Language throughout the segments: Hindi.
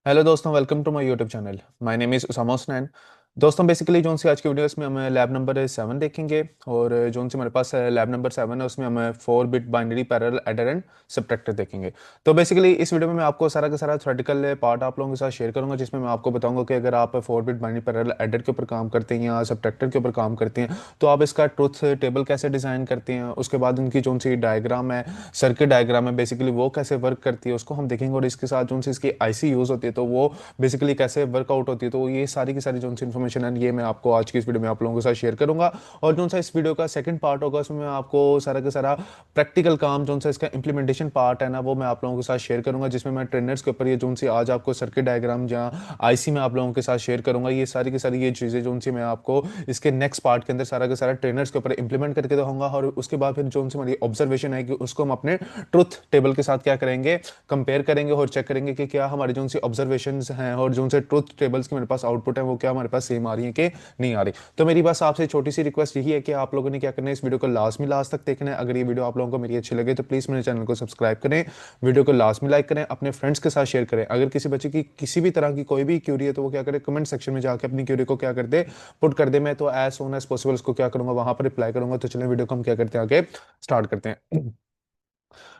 हेलो दोस्तों, welcome to my YouTube channel. My name is Usama Husnain. दोस्तों बेसिकली जो सी आज की वीडियोस में हम लैब नंबर 7 देखेंगे। और जो सी हमारे पास लैब नंबर 7 है उसमें हम 4 bit binary parallel adder and subtractor देखेंगे। तो बेसिकली इस वीडियो में मैं आपको सारा का सारा थ्योरेटिकल पार्ट आप लोगों के साथ शेयर करूंगा, जिसमें मैं आपको बताऊंगा कि अगर आप 4 बिट बाइनरी पैरेलल एडर के ऊपर काम करते हैं या सब्ट्रैक्टर के ऊपर काम करते हैं तो आप इसका ट्रुथ टेबल कैसे डिज़ाइन करते हैं। उसके बाद उनकी जो सी डायग्राम है, सर्किट डायग्राम है, बेसिकली वो कैसे वर्क करती है उसको हम देखेंगे। और इसके साथ जो सी इसकी आईसी यूज़ होती है तो वो बेसिकली कैसे वर्कआउट होती है, तो ये सारी की सारी जो सी इन्फॉर्मेशन है ये मैं आपको आज की इस वीडियो में आप लोगों के साथ शेयर करूंगा। और जो सा इस वीडियो का सेकंड पार्ट होगा उसमें मैं आपको सारा का सारा प्रैक्टिकल काम जो सा इसका इंप्लीमेंटेशन पार्ट है ना वो मैं आप लोगों के साथ शेयर करूंगा, जिसमें मैं ट्रेनर्स के ऊपर ये जो सी आज आपको सर्किट डायग्राम या आईसी में आप लोगों के साथ शेयर करूंगा। ये सारी की सारी ये चीज़ें जो सी मैं आपको इसके नेक्स्ट पार्ट के अंदर सारा का सारा ट्रेनर्स के ऊपर इंप्लीमेंट करके दूंगा। और उसके बाद फिर जो सी हमारी ऑब्जर्वेशन है कि उसको हम अपने ट्रुथ टेबल के साथ क्या करेंगे, कंपेयर करेंगे और चेक करेंगे कि क्या हमारी जो सी ऑब्जर्वेशंस हैं और जो से ट्रुथ टेबल्स की मेरे पास आउटपुट है वो क्या हमारे पास सेम आ रही है कि नहीं आ रही। तो मेरी बस आपसे छोटी सी रिक्वेस्ट यही है कि आप लोगों ने क्या करना है, इस वीडियो को लास्ट तक देखना है। अगर ये वीडियो आप लोगों को मेरी अच्छी लगे तो प्लीज़ मेरे चैनल को सब्सक्राइब करें, वीडियो को लास्ट में लाइक करें, अपने फ्रेंड्स के साथ शेयर करें। अगर किसी बच्चे की किसी भी तरह की कोई भी क्यूरी है तो वो क्या करे, कमेंट सेक्शन में जाकर अपनी क्यूरी को क्या कर दे, पुट कर दे। मैं तो एज सोन एज पॉसिबल उसको क्या करूंगा, वहां पर रिप्लाई करूंगा। तो चलें वीडियो को हम क्या करते हैं, आगे स्टार्ट करते हैं।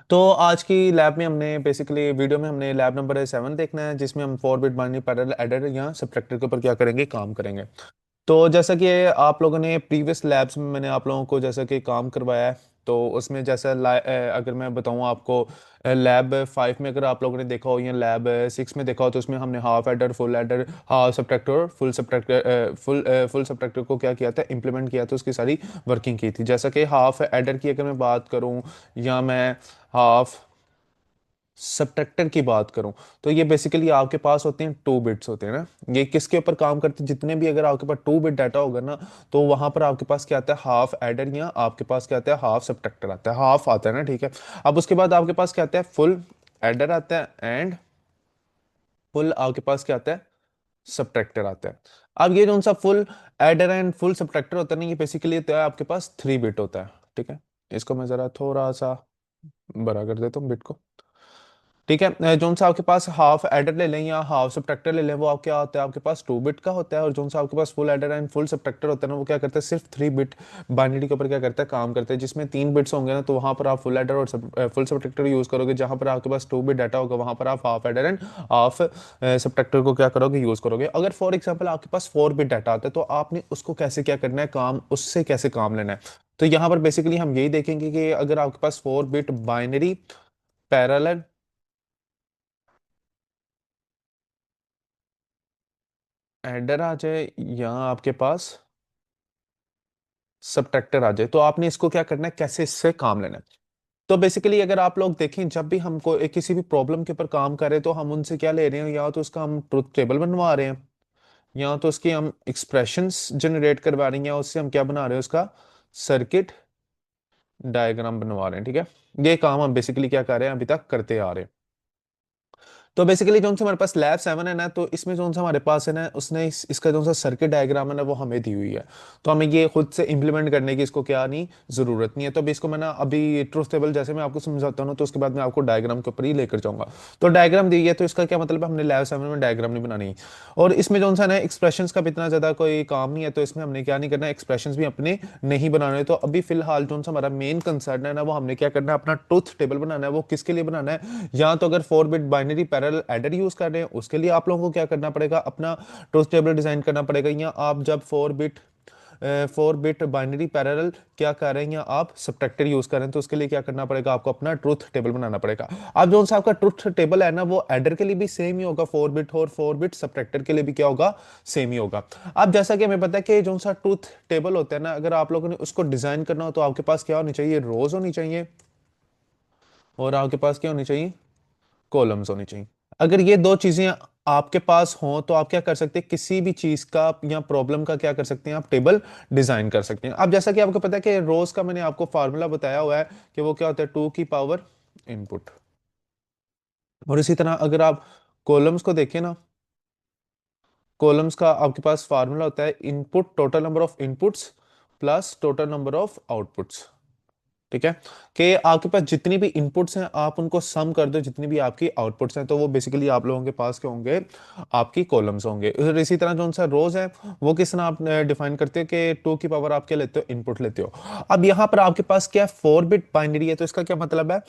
तो आज की लैब में हमने बेसिकली वीडियो में हमने लैब नंबर 7 देखना है, जिसमें हम 4 बिट बाइनरी पैरेलल एडर या सब्ट्रैक्टर के ऊपर क्या करेंगे, काम करेंगे। तो जैसा कि आप लोगों ने प्रीवियस लैब्स में मैंने आप लोगों को जैसा कि काम करवाया है, तो उसमें जैसा अगर मैं बताऊं आपको, लैब 5 में अगर आप लोगों ने देखा हो या लैब 6 में देखा हो तो उसमें हमने half adder, full adder, half subtractor, full subtractor को क्या किया था, इंप्लीमेंट किया था, उसकी सारी वर्किंग की थी। जैसा कि हाफ एडर की अगर मैं बात करूं या मैं हाफ सब्ट्रैक्टर की बात करूं तो ये बेसिकली आपके पास होते हैं 2 बिट्स होते हैं ना। ये किसके ऊपर काम करते हैं, जितने भी अगर आपके पास 2 बिट डाटा होगा ना तो वहां पर आपके पास क्या आता है, हाफ एडर या आपके पास क्या आता है, हाफ सब्ट्रैक्टर आता है, हाफ आता है ना, ठीक है। अब उसके बाद आपके पास क्या आता है, फुल एडर आता है एंड फुल आपके पास क्या आता है, सब्ट्रैक्टर आता है। अब ये जो सा full adder and full subtractor होता है ना, ये बेसिकली तो है आपके पास 3 बिट होता है, ठीक है। इसको मैं जरा थोड़ा सा बड़ा कर देता हूँ बिट को, ठीक है। जोन सा आपके पास हाफ एडर ले लें या हाफ सब्ट्रैक्टर ले लें, वो आप क्या होता है, आपके पास 2 बिट का होता है। और जोन सा आपके पास full adder and full subtractor होता है ना, वो क्या करता है, सिर्फ 3 बिट बाइनरी के ऊपर क्या करता है, काम करता है। जिसमें 3 बिट्स होंगे ना तो वहां पर आप फुल एडर और फुल सब्ट्रैक्टर यूज करोगे। जहां पर आपके पास 2 बिट डाटा होगा वहां पर आप half adder and half subtractor को क्या करोगे, यूज करोगे। अगर फॉर एग्जाम्पल आपके पास 4 बिट डाटा आता है तो आपने उसको कैसे क्या करना है, काम उससे कैसे काम लेना है। तो यहाँ पर बेसिकली हम यही देखेंगे कि अगर आपके पास 4 बिट बाइनरी पैरेलल एडर आ जाए या आपके पास सब्ट्रैक्टर आ जाए तो आपने इसको क्या करना है, कैसे इससे काम लेना है। तो बेसिकली अगर आप लोग देखें, जब भी हमको किसी भी प्रॉब्लम के ऊपर काम करें तो हम उनसे क्या ले रहे हैं, या तो उसका हम ट्रुथ टेबल बनवा रहे हैं या तो उसकी हम एक्सप्रेशंस जनरेट करवा रहे हैं या उससे हम क्या बना रहे हैं, उसका सर्किट डायग्राम बनवा रहे हैं, ठीक है। ये काम हम बेसिकली क्या कर रहे हैं, अभी तक करते आ रहे हैं। तो बेसिकली जो सा हमारे पास लैब 7 है ना, तो इसमें जो सा हमारे पास है ना, उसने इसका जो सा सर्किट डायग्राम है ना वो हमें दी हुई है। तो हमें ये खुद से इंप्लीमेंट करने की इसको क्या नहीं, जरूरत नहीं है। तो अभी इसको मैं ना अभी ट्रुथ टेबल जैसे मैं आपको समझाता हूँ तो उसके बाद मैं आपको डायग्राम के ऊपर ही लेकर जाऊंगा। तो डायग्राम दी है तो इसका क्या मतलब है, हमने लैब 7 में डायग्राम नहीं बनानी। और इसमें जो सा ना एक्सप्रेशन का भी इतना ज्यादा कोई काम नहीं है, तो इसमें हमने क्या नहीं करना, एक्सप्रेशन भी अपने नहीं बनाने। तो अभी फिलहाल जो सा हमारा मेन कंसर्न है ना, वो हमने क्या करना है, अपना ट्रुथ टेबल बनाना है। वो किसके लिए बनाना है, या तो अगर 4 bit binary parallel adder use कर रहे हैं उसके लिए आप लोगों को क्या करना पड़ेगा, अपना ट्रुथ टेबल डिजाइन करना पड़ेगा। या आप जब 4 बिट बाइनरी पैरेलल क्या कर रहे हैं या आप सब्ट्रैक्टर यूज कर रहे हैं तो उसके लिए क्या करना पड़ेगा, आपको अपना ट्रुथ टेबल बनाना पड़ेगा। अब जो सा आपका ट्रुथ टेबल है ना वो एडर के लिए भी सेम ही होगा 4 बिट, और 4 बिट सब्ट्रैक्टर के लिए भी क्या होगा, सेम ही होगा। अब जैसा कि हमें पता है कि जो सा ट्रुथ टेबल होता है ना, अगर आप लोगों ने उसको डिजाइन करना हो तो आपके पास क्या होनी चाहिए, रोज होनी चाहिए और आपके पास क्या होनी चाहिए, कॉलम्स होनी चाहिए। अगर ये दो चीजें आपके पास हों तो आप क्या कर सकते हैं, किसी भी चीज का या प्रॉब्लम का क्या कर सकते हैं, आप टेबल डिजाइन कर सकते हैं। अब जैसा कि आपको पता है कि रोज का मैंने आपको फार्मूला बताया हुआ है कि वो क्या होता है, 2 की पावर इनपुट। और इसी तरह अगर आप कॉलम्स को देखें ना, कॉलम्स का आपके पास फार्मूला होता है input, total number of inputs plus total number of outputs, ठीक है, कि आपके पास जितनी भी इनपुट्स हैं आप उनको सम कर दो जितनी भी आपकी आउटपुट्स हैं, तो वो बेसिकली आप लोगों के पास क्या होंगे, आपकी कॉलम्स होंगे। और इसी तरह जो सा रोज है वो किस तरह आप डिफाइन करते हो कि टू की पावर आप क्या लेते हो, इनपुट लेते हो। अब यहाँ पर आपके पास क्या 4 बिट बाइनरी है, तो इसका क्या मतलब है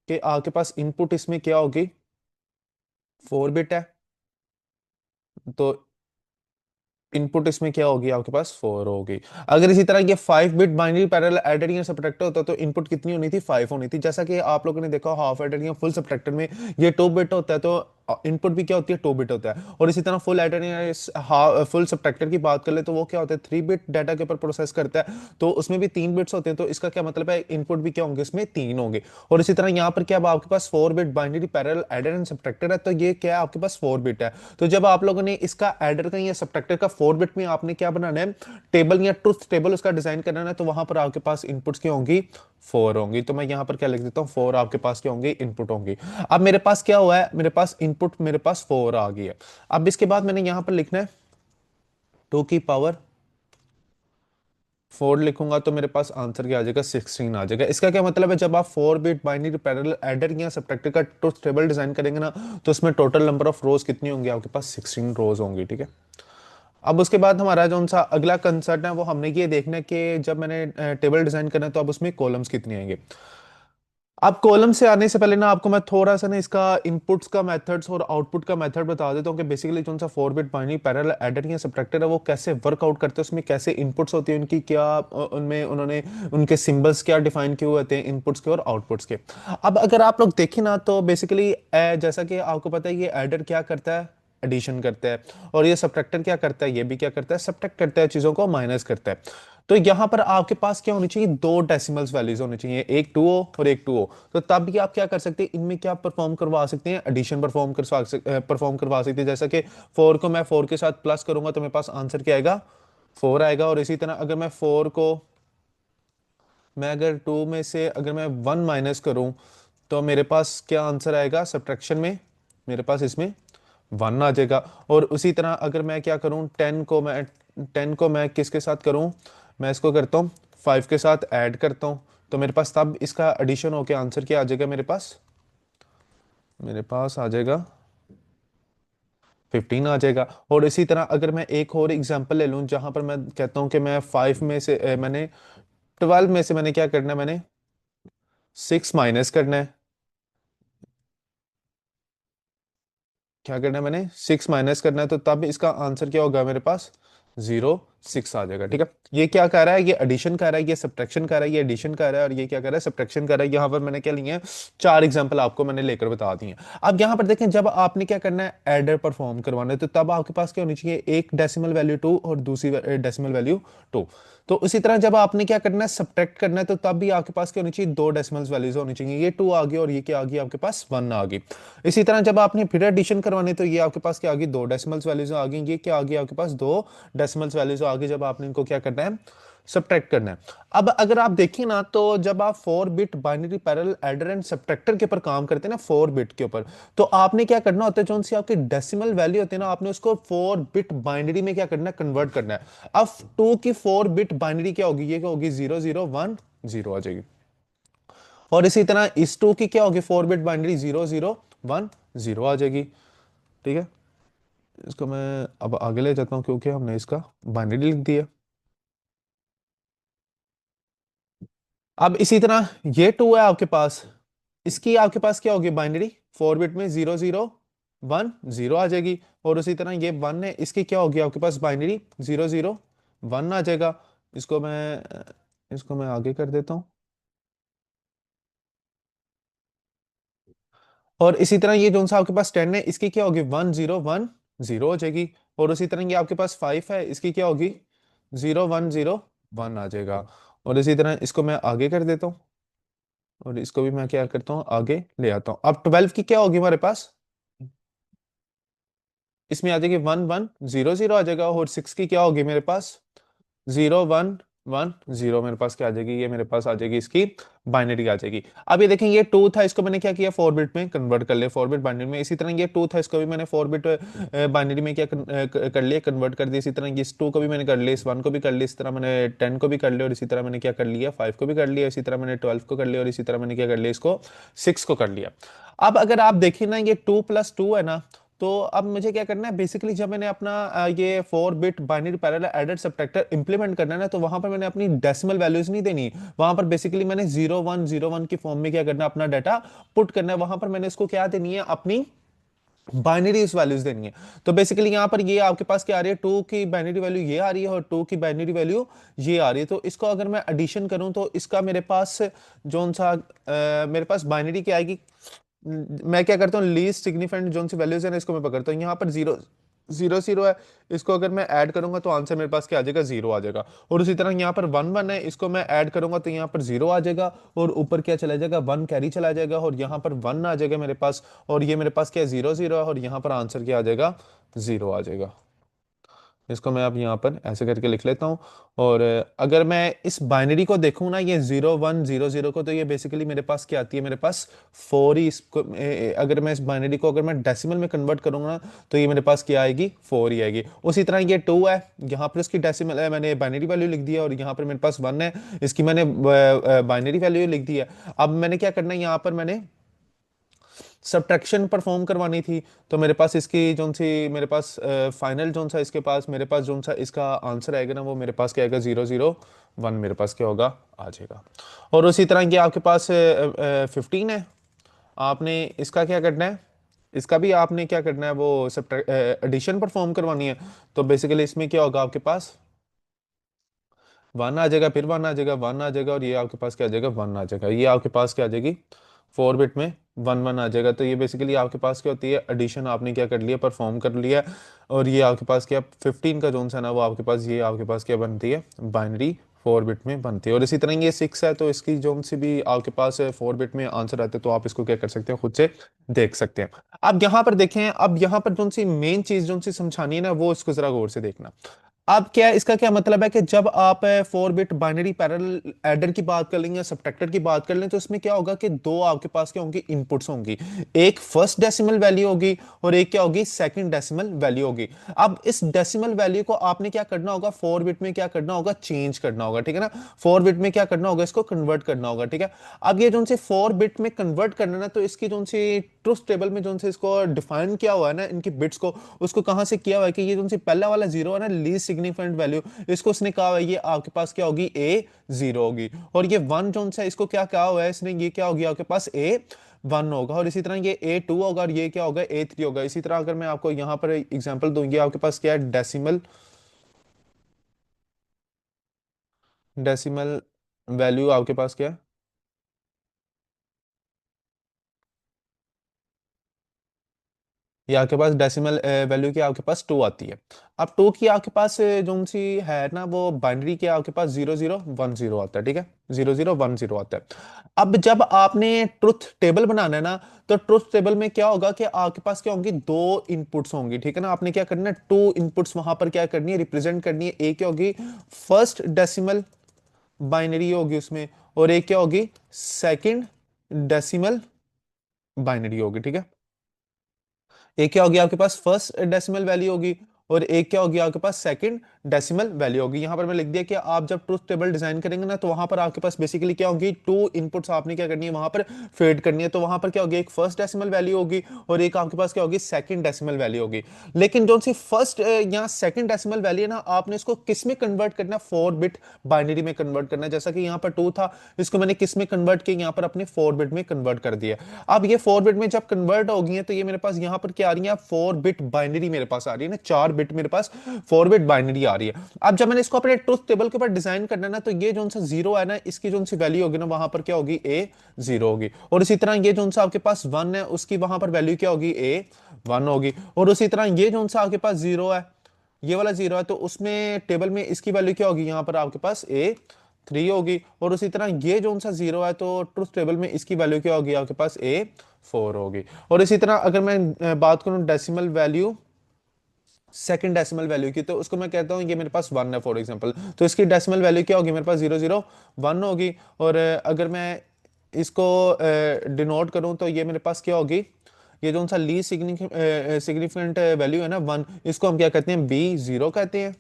कि आपके पास इनपुट इसमें क्या होगी, 4 बिट है, तो इनपुट इसमें क्या होगी आपके पास 4 होगी। अगर इसी तरह ये 5 बिट बाइनरी पैरेलल एडेड या सब्ट्रैक्टर होता तो इनपुट कितनी होनी थी, 5 होनी थी। जैसा कि आप लोगों ने देखा हाफ एडेड या फुल सब्ट्रैक्टर में ये 2 बिट होता है, तो इनपुट भी क्या होती है, 2 बिट होता है। और इसी तरह फुल एडेड या फुल सब्ट्रैक्टर की बात कर ले तो वो क्या होता है, 3 बिट डाटा के ऊपर प्रोसेस करता है, तो उसमें भी 3 बिट्स होते हैं। तो इसका क्या मतलब है, इनपुट भी क्या होंगे, इसमें 3 होंगे। और इसी तरह यहाँ पर क्या अब आपके पास 4 bit binary parallel adder and subtractor है, तो ये क्या है आपके पास 4 बिट है। तो जब आप लोगों ने इसका एडर का या सब्ट्रैक्टर का 4 बिट में आपने क्या बनाना है, टेबल या ट्रुथ टेबल उसका डिजाइन करना है, तो वहां पर आपके पास इनपुट्स क्या होंगी, 4 होंगी। तो मैं यहां पर क्या लिख देता हूं, 4 आपके पास क्या होंगे, इनपुट होंगी। अब मेरे पास क्या हुआ है, मेरे पास इनपुट मेरे पास 4 आ गई है। अब इसके बाद मैंने यहां पर लिखना है 2 की पावर 4 लिखूंगा, तो मेरे पास आंसर क्या आ जाएगा, 16 आ जाएगा। इसका क्या मतलब है, जब आप 4 बिट बाइनरी पैरेलल एडर या सब्ट्रैक्टर का ट्रुथ टेबल डिजाइन करेंगे ना, तो उसमें टोटल नंबर ऑफ रोज कितनी होंगी, आपके पास 16 रोज होंगी। ठीक है, अब उसके बाद हमारा जो सा अगला कंसर्ट है वो हमने ये देखना है कि जब मैंने टेबल डिजाइन करना है तो अब उसमें कॉलम्स कितने आएंगे। अब कॉलम से आने से पहले ना आपको मैं थोड़ा सा ना इसका इनपुट्स का मेथड्स और आउटपुट का मेथड बता देता हूँ कि बेसिकली जो सा 4 बिट बाइनरी पैरेलल एडर या सब्ट्रैक्टर है वो कैसे वर्कआउट करते हैं, उसमें कैसे इनपुट्स होती है उनकी, क्या उनमें उन्होंने उनके सिंबल्स क्या डिफाइन किए हुए होते हैं इनपुट्स के और आउटपुट्स के। अब अगर आप लोग देखें ना तो बेसिकली जैसा कि आपको पता है ये एडर क्या करता है, एडिशन करता है, और ये सब्ट्रैक्टर क्या करता है, ये भी क्या करता है, सब्ट्रैक्ट करता है, चीजों को माइनस करता है। तो यहां पर आपके पास क्या होनी चाहिए, दो डेसिमल्स वैल्यूज होनी चाहिए, एक 2 हो और एक 2 हो। तो तब भी आप क्या कर सकते हैं, इनमें क्या परफॉर्म करवा सकते हैं, एडिशन परफॉर्म करवा सकते हैं। जैसा कि 4 को मैं 4 के साथ प्लस करूंगा तो मेरे पास आंसर क्या आएगा, 4 आएगा। और इसी तरह अगर मैं 4 को मैं अगर 2 में से अगर मैं 1 माइनस करूं तो मेरे पास क्या आंसर आएगा, सब्ट्रैक्शन में मेरे पास इसमें 1 आ जाएगा। और उसी तरह अगर मैं क्या करूं, 10 को मैं किसके साथ करूं, मैं इसको करता हूं 5 के साथ ऐड करता हूं, तो मेरे पास तब इसका एडिशन होके आंसर क्या आ जाएगा, मेरे पास आ जाएगा 15 आ जाएगा। और इसी तरह अगर मैं एक और एग्जांपल ले लूं जहां पर मैं कहता हूं कि मैं 5 में से मैंने 12 में से मैंने क्या करना है, मैंने 6 माइनस करना है, क्या करना है, मैंने 6 माइनस करना है, तो तब इसका आंसर क्या होगा, मेरे पास 0 6 आ जाएगा। ठीक है, ये क्या कह रहा है, ये एडिशन कर रहा है, ये सब्ट्रैक्शन कर रहा है, ये एडिशन कर रहा है, और ये क्या कर रहा है, सब्ट्रैक्शन कर रहा है। यहाँ पर मैंने क्या लिए हैं, 4 एग्जांपल आपको मैंने लेकर बता दी हैं। अब यहाँ पर देखें, जब आपने क्या करना है, एडर परफॉर्म करवाना है, तो तब आपके पास क्या होनी चाहिए, एक डेसिमल वैल्यू 2 और दूसरी डेसिमल वैल्यू 2। तो उसी तरह जब आपने क्या करना है, सब्ट्रैक्ट करना है, तो तब भी आपके पास क्या होनी चाहिए, दो डेसिमल्स वैल्यूज होनी चाहिए, ये 2 आ गई और ये क्या आ गई, आपके पास 1 आ गई। इसी तरह जब आपने फिर एडिशन करवाने तो ये आपके पास क्या आ गई, दो डेसिमल्स वैल्यूज आ गई, ये क्या आ गई आपके पास, दो डेसिमल्स वैल्यूज आ गई, जब आपने इनको क्या करना है, सब्ट्रैक्ट करना है। अब अगर आप देखिए ना तो जब आप 4 bit binary parallel adder and subtractor के ऊपर काम करते हैं ना, 4 बिट के ऊपर, तो आपने क्या करना होता है, जो सी आपकी डेसिमल वैल्यू होती है ना, आपने उसको 4 बिट बाइनरी में क्या करना है, कन्वर्ट करना है। अब 2 की 4 बिट बाइनरी क्या होगी, ये क्या होगी, 0010 आ जाएगी। और इसी तरह इस 2 की क्या होगी, 4 बिट बाइनरी 0010 आ जाएगी। ठीक है, इसको मैं अब आगे ले जाता हूं क्योंकि हमने इसका बाइनरी लिख दिया। अब इसी तरह ये 2 है आपके पास, इसकी आपके पास क्या होगी बाइनरी, 4 बिट में 0010 आ जाएगी। और उसी तरह ये 1 है, इसकी क्या होगी आपके पास बाइनरी, 001 आ जाएगा। इसको मैं इसको मैं आगे कर देता हूं। और इसी तरह ये जो सा आपके पास 10 है, इसकी क्या होगी, 1010 हो जाएगी। और उसी तरह ये आपके पास 5 है, इसकी क्या होगी, 0101 आ जाएगा। और इसी तरह इसको मैं आगे कर देता हूँ, और इसको भी मैं क्या करता हूँ, आगे ले आता हूँ। अब 12 की क्या होगी हमारे पास, इसमें आ जाएगी 1100 आ जाएगा। और 6 की क्या होगी मेरे पास, 01 वन जीरो मेरे पास क्या आ जाएगी, ये मेरे पास आ जाएगी इसकी बाइनरी आ जाएगी। अब ये देखें, ये टू था, इसको मैंने क्या किया, फोर बिट में कन्वर्ट कर लिया, फोर बिट बाइनरी में। इसी तरह ये टू था, इसको भी मैंने फोर बिट बाइनरी में क्या कर लिया, कन्वर्ट कर दिया। इसी तरह इस टू को भी मैंने कर लिया, इस वन को भी कर लिया, इस तरह मैंने टेन को भी कर लिया, और इसी तरह मैंने क्या कर लिया, फाइव को भी कर लिया, इसी तरह मैंने ट्वेल्व को कर लिया, और इसी तरह मैंने क्या कर लिया, इसको सिक्स को कर लिया। अब अगर आप देखिए ना, ये टू प्लस टू है ना, तो अब मुझे क्या करना है, बेसिकली जब मैंने अपना ये four bit binary parallel adder subtractor implement करना है ना, तो वहां पर मैंने अपनी डेसिमल वैल्यूज नहीं देनी, वहां पर बेसिकली मैंने जीरो वन की फॉर्म में क्या करना है, अपना डाटा पुट करना है। वहां पर मैंने इसको क्या देनी है, अपनी बाइनरी वैल्यूज देनी है। तो बेसिकली यहाँ पर ये आपके पास क्या आ रही है, टू की बाइनरी वैल्यू ये आ रही है, और टू की बाइनरी वैल्यू ये आ रही है। तो इसको अगर मैं एडिशन करूं, तो इसका मेरे पास जो सा मेरे पास बाइनरी क्या आएगी, मैं क्या करता हूँ, लीस्ट सिग्निफिकेंट जो सी वैल्यूज है ना, इसको मैं पकड़ता हूँ। यहाँ पर जीरो जीरो जीरो है, इसको अगर मैं ऐड करूंगा तो आंसर मेरे पास क्या आ जाएगा, जीरो आ जाएगा। और उसी तरह यहाँ पर वन वन है, इसको मैं ऐड करूंगा तो यहाँ पर जीरो आ जाएगा, और ऊपर क्या चला जाएगा, वन कैरी चला जाएगा, और यहाँ पर वन आ जाएगा मेरे पास। और ये मेरे पास क्या है, जीरो जीरो है, और यहाँ पर आंसर क्या आ जाएगा, जीरो आ जाएगा। इसको मैं अब यहाँ पर ऐसे करके लिख लेता हूँ। और अगर मैं इस बाइनरी को देखूँ ना, ये जीरो वन जीरो जीरो को, तो ये बेसिकली मेरे पास क्या आती है, मेरे पास फोर ही। इसको अगर मैं इस बाइनरी को अगर मैं डेसिमल में कन्वर्ट करूंगा ना, तो ये मेरे पास क्या आएगी, फोर ही आएगी। उसी तरह ये टू है, यहाँ पर इसकी डेसिमल है, मैंने बाइनरी वैल्यू लिख दिया, और यहाँ पर मेरे पास वन है, इसकी मैंने बाइनरी वैल्यू लिख दी है। अब मैंने क्या करना है, यहाँ पर मैंने सब्ट्रैक्शन परफॉर्म करवानी थी। तो मेरे पास इसकी जो सी मेरे पास फाइनल जो सा इसके पास मेरे पास जो सा इसका आंसर आएगा ना, वो मेरे पास क्या आएगा, जीरो जीरो वन मेरे पास क्या होगा, आ जाएगा। और उसी तरह ये आपके पास 15 है, आपने इसका क्या करना है, इसका भी आपने क्या करना है, वो सब एडिशन परफॉर्म करवानी है। तो बेसिकली इसमें क्या होगा, आपके पास वन आ जाएगा, फिर वन आ जाएगा, वन आ जाएगा, और ये आपके पास क्या आ जाएगा, वन आ जाएगा। ये आपके पास क्या आ जाएगी, फोर बिट में वन वन आ जाएगा। तो ये बेसिकली आपके पास क्या होती है, एडिशन आपने क्या कर लिया, परफॉर्म कर लिया। और ये आपके पास क्या, 15 का जोन सा ना, वो आपके पास ये आपके पास क्या बनती है, बाइनरी फोर बिट में बनती है। और इसी तरह ये सिक्स है, तो इसकी जोन से भी आपके पास फोर बिट में आंसर आते हैं। तो आप इसको क्या कर सकते हैं, खुद से देख सकते हैं। अब यहाँ पर देखें, अब यहाँ पर जोन सी मेन चीज जोन सी समझानी है ना, वो इसको जरा गौर से देखना। अब क्या इसका क्या मतलब है, कि जब आप four bit binary parallel adder की बात कर लेंगे, सब्ट्रैक्टर की बात कर लें, तो इसमें क्या होगा कि दो आपके पास क्या होंगी, इनपुट्स होंगी। एक फर्स्ट डेसिमल वैल्यू होगी, और एक क्या होगी, सेकंड डेसिमल वैल्यू होगी। अब इस डेसिमल वैल्यू को आपने क्या करना होगा, फोर बिट में क्या करना होगा, चेंज करना होगा, ठीक है ना। फोर बिट में क्या करना होगा, इसको कन्वर्ट करना होगा, ठीक है। अब ये जो से फोर बिट में कन्वर्ट करना ना, तो इसकी जो सी ट्रुथ टेबल में जो से इसको डिफाइन किया हुआ है ना, इनकी बिट्स को, उसको कहां से किया हुआ है, कि ये जो सी पहला वाला जीरो है ना, लीस्ट सिग्निफिकेंट वैल्यू, इसको उसने कहा हुआ है ये आपके पास क्या होगी, ए जीरो होगी। और ये वन जो सा इसको क्या कहा हुआ है इसने, ये क्या होगी आपके पास, ए वन होगा। और इसी तरह ये ए टू होगा, और ये क्या होगा, ए थ्री होगा। इसी तरह अगर मैं आपको यहां पर एग्जांपल दूं, ये आपके पास क्या है, डेसिमल डेसिमल वैल्यू आपके पास क्या है, ये आपके पास डेसिमल वैल्यू की आपके पास टू आती है। अब टू की आपके पास जो सी है ना, वो बाइनरी के आपके पास जीरो जीरो वन जीरो आता है, ठीक है, जीरो जीरो वन जीरो आता है। अब जब आपने ट्रुथ टेबल बनाना है ना, तो ट्रुथ टेबल में क्या होगा, कि आपके पास क्या होंगी, दो इनपुट्स होंगी, ठीक है ना। आपने क्या करना है, टू इनपुट्स वहां पर क्या करनी है, रिप्रेजेंट करनी है। एक क्या होगी, फर्स्ट डेसिमल बाइनरी होगी उसमें, और एक क्या होगी, सेकंड डेसिमल बाइनरी होगी, ठीक है। एक क्या होगी आपके पास, फर्स्ट डेसिमल वैल्यू होगी, और एक क्या होगी आपके पास, सेकंड डेसिमल वैल्यू होगी। यहां पर मैं लिख दिया कि आप जब ट्रुथ टेबल डिजाइन करेंगे ना, तो वहां पर आपके पास बेसिकली क्या होगी, टू इनपुट्स आपने क्या करनी है, वहां पर फेड करनी है। तो वहां पर क्या होगी, एक फर्स्ट डेसिमल वैल्यू होगी, और एक आपके पास क्या होगी, सेकंड डेसिमल वैल्यू होगी। लेकिन जो सी फर्स्ट या सेकंड डेसिमल वैल्यू है ना, आपने इसको किस में कन्वर्ट करना है, फोर बिट बाइनरी में कन्वर्ट करना है। जैसा कि यहाँ पर टू था, इसको मैंने किस में कन्वर्ट किया, यहाँ पर अपने फोर बिट में कन्वर्ट कर दिया। अब ये फोर बिट में जब कन्वर्ट होगी है, तो ये मेरे पास यहाँ पर क्या आ रही है, फोर बिट बाइनरी मेरे पास आ रही है ना, चार बिट मेरे पास फोर बिट बाइनरी आ रही है। अब जब मैंने इसको अपने ट्रुथ टेबल के ऊपर डिजाइन करना ना, तो ये जो सा जीरो है ना, इसकी जो सी वैल्यू होगी ना, वहां पर क्या होगी, ए जीरो होगी। और इसी तरह ये जो सा आपके पास वन है, उसकी वहां पर वैल्यू क्या होगी, ए वन होगी। और उसी तरह ये जो सा आपके पास जीरो है, ये वाला जीरो है, तो उसमें टेबल में इसकी वैल्यू क्या होगी, यहां पर आपके पास ए थ्री होगी। और उसी तरह ये जो सा जीरो है, तो ट्रुथ टेबल में इसकी वैल्यू क्या होगी आपके पास, ए फोर होगी। और इसी तरह अगर मैं बात करूं decimal value second decimal value की, तो उसको मैं कहता हूँ ये मेरे पास 1 है फॉर एग्जांपल, तो इसकी डेसिमल वैल्यू क्या होगी मेरे पास 001 होगी। और अगर मैं इसको डिनोट करूँ तो ये मेरे पास क्या होगी, ये जो सा लीस्ट सिग्निफिकेंट वैल्यू है ना 1, इसको हम क्या कहते हैं B0 कहते हैं।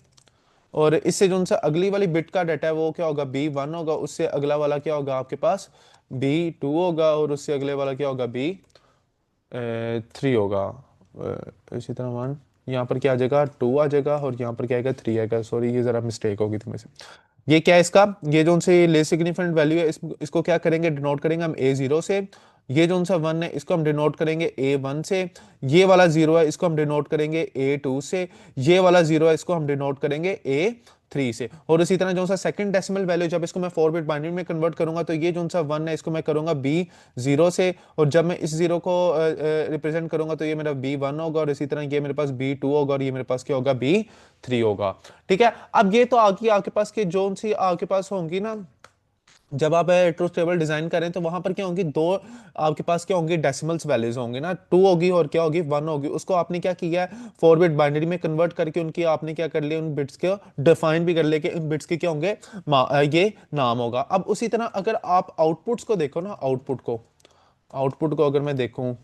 और इससे जो सा अगली वाली बिट का डाटा है वो क्या होगा B1 होगा, उससे अगला वाला क्या होगा आपके पास B2 होगा, और उससे अगले वाला क्या होगा B3 होगा। इसी तरह 1, यहाँ पर क्या आ जाएगा 2 आ जाएगा, और यहाँ पर क्या आएगा 3 आएगा। सॉरी ये जरा मिस्टेक होगी थी मेरे से। ये क्या है इसका, ये जो उनसे ले सिग्निफिकेंट वैल्यू है इसको क्या करेंगे डिनोट करेंगे हम A0 से। ये जो सा 1 है इसको हम डिनोट करेंगे A1 से। ये वाला 0 है इसको हम डिनोट करेंगे A2 से। ये वाला 0 है इसको हम डिनोट करेंगे A3 से। और इसी तरह जो सा सेकंड डेसिमल वैल्यू जब इसको मैं 4 बिट बाइनरी में कन्वर्ट करूंगा तो ये जो सा 1 है इसको मैं करूंगा B0 से, और जब मैं इस 0 को रिप्रेजेंट करूंगा तो ये मेरा B1 होगा, और इसी तरह ये मेरे पास B2 होगा, और ये मेरे पास क्या होगा B3 होगा। ठीक है, अब ये तो आगे आपके पास के जोन सी आपके पास होंगी ना, जब आप ट्रूथ टेबल डिजाइन करें तो वहां पर क्या होंगी दो, आपके पास क्या होंगी डेसिमल्स वैल्यूज होंगे ना, 2 होगी और क्या होगी 1 होगी। उसको आपने क्या किया है 4 बिट बाइनरी में कन्वर्ट करके उनकी आपने क्या कर लिया, उन बिट्स को डिफाइन भी कर लेके उन बिट्स के क्या होंगे ये नाम होगा। अब उसी तरह अगर आप आउटपुट्स को देखो ना, आउटपुट को अगर मैं देखूं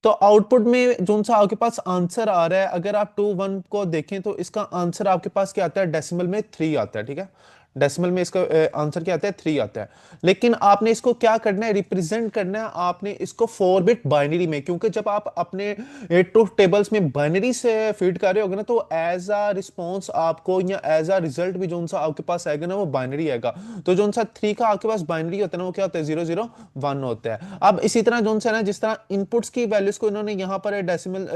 तो आउटपुट में जो सा आपके पास आंसर आ रहा है, अगर आप 2 1 को देखें तो इसका आंसर आपके पास क्या आता है डेसिमल में 3 आता है। ठीक है, डेसिमल में इसका आंसर क्या आता है 3 आता है। लेकिन आपने इसको क्या करना है रिप्रेजेंट करना है, आपने इसको 4 बिट बाइनरी में, क्योंकि जब आप अपने ट्रूथ टेबल्स में बाइनरी से फीड कर रहे होगे ना तो एज अ रिस्पॉन्स आपको या एज अ रिजल्ट भी जो सा आपके पास आएगा ना वो बाइनरी आएगा। तो जो सा 3 का आपके पास बाइनरी होता है ना वो क्या होता है 001 होता है। अब इसी तरह जो सा ना जिस तरह इनपुट्स की वैल्यूज को इन्होंने यहाँ पर डेसिमल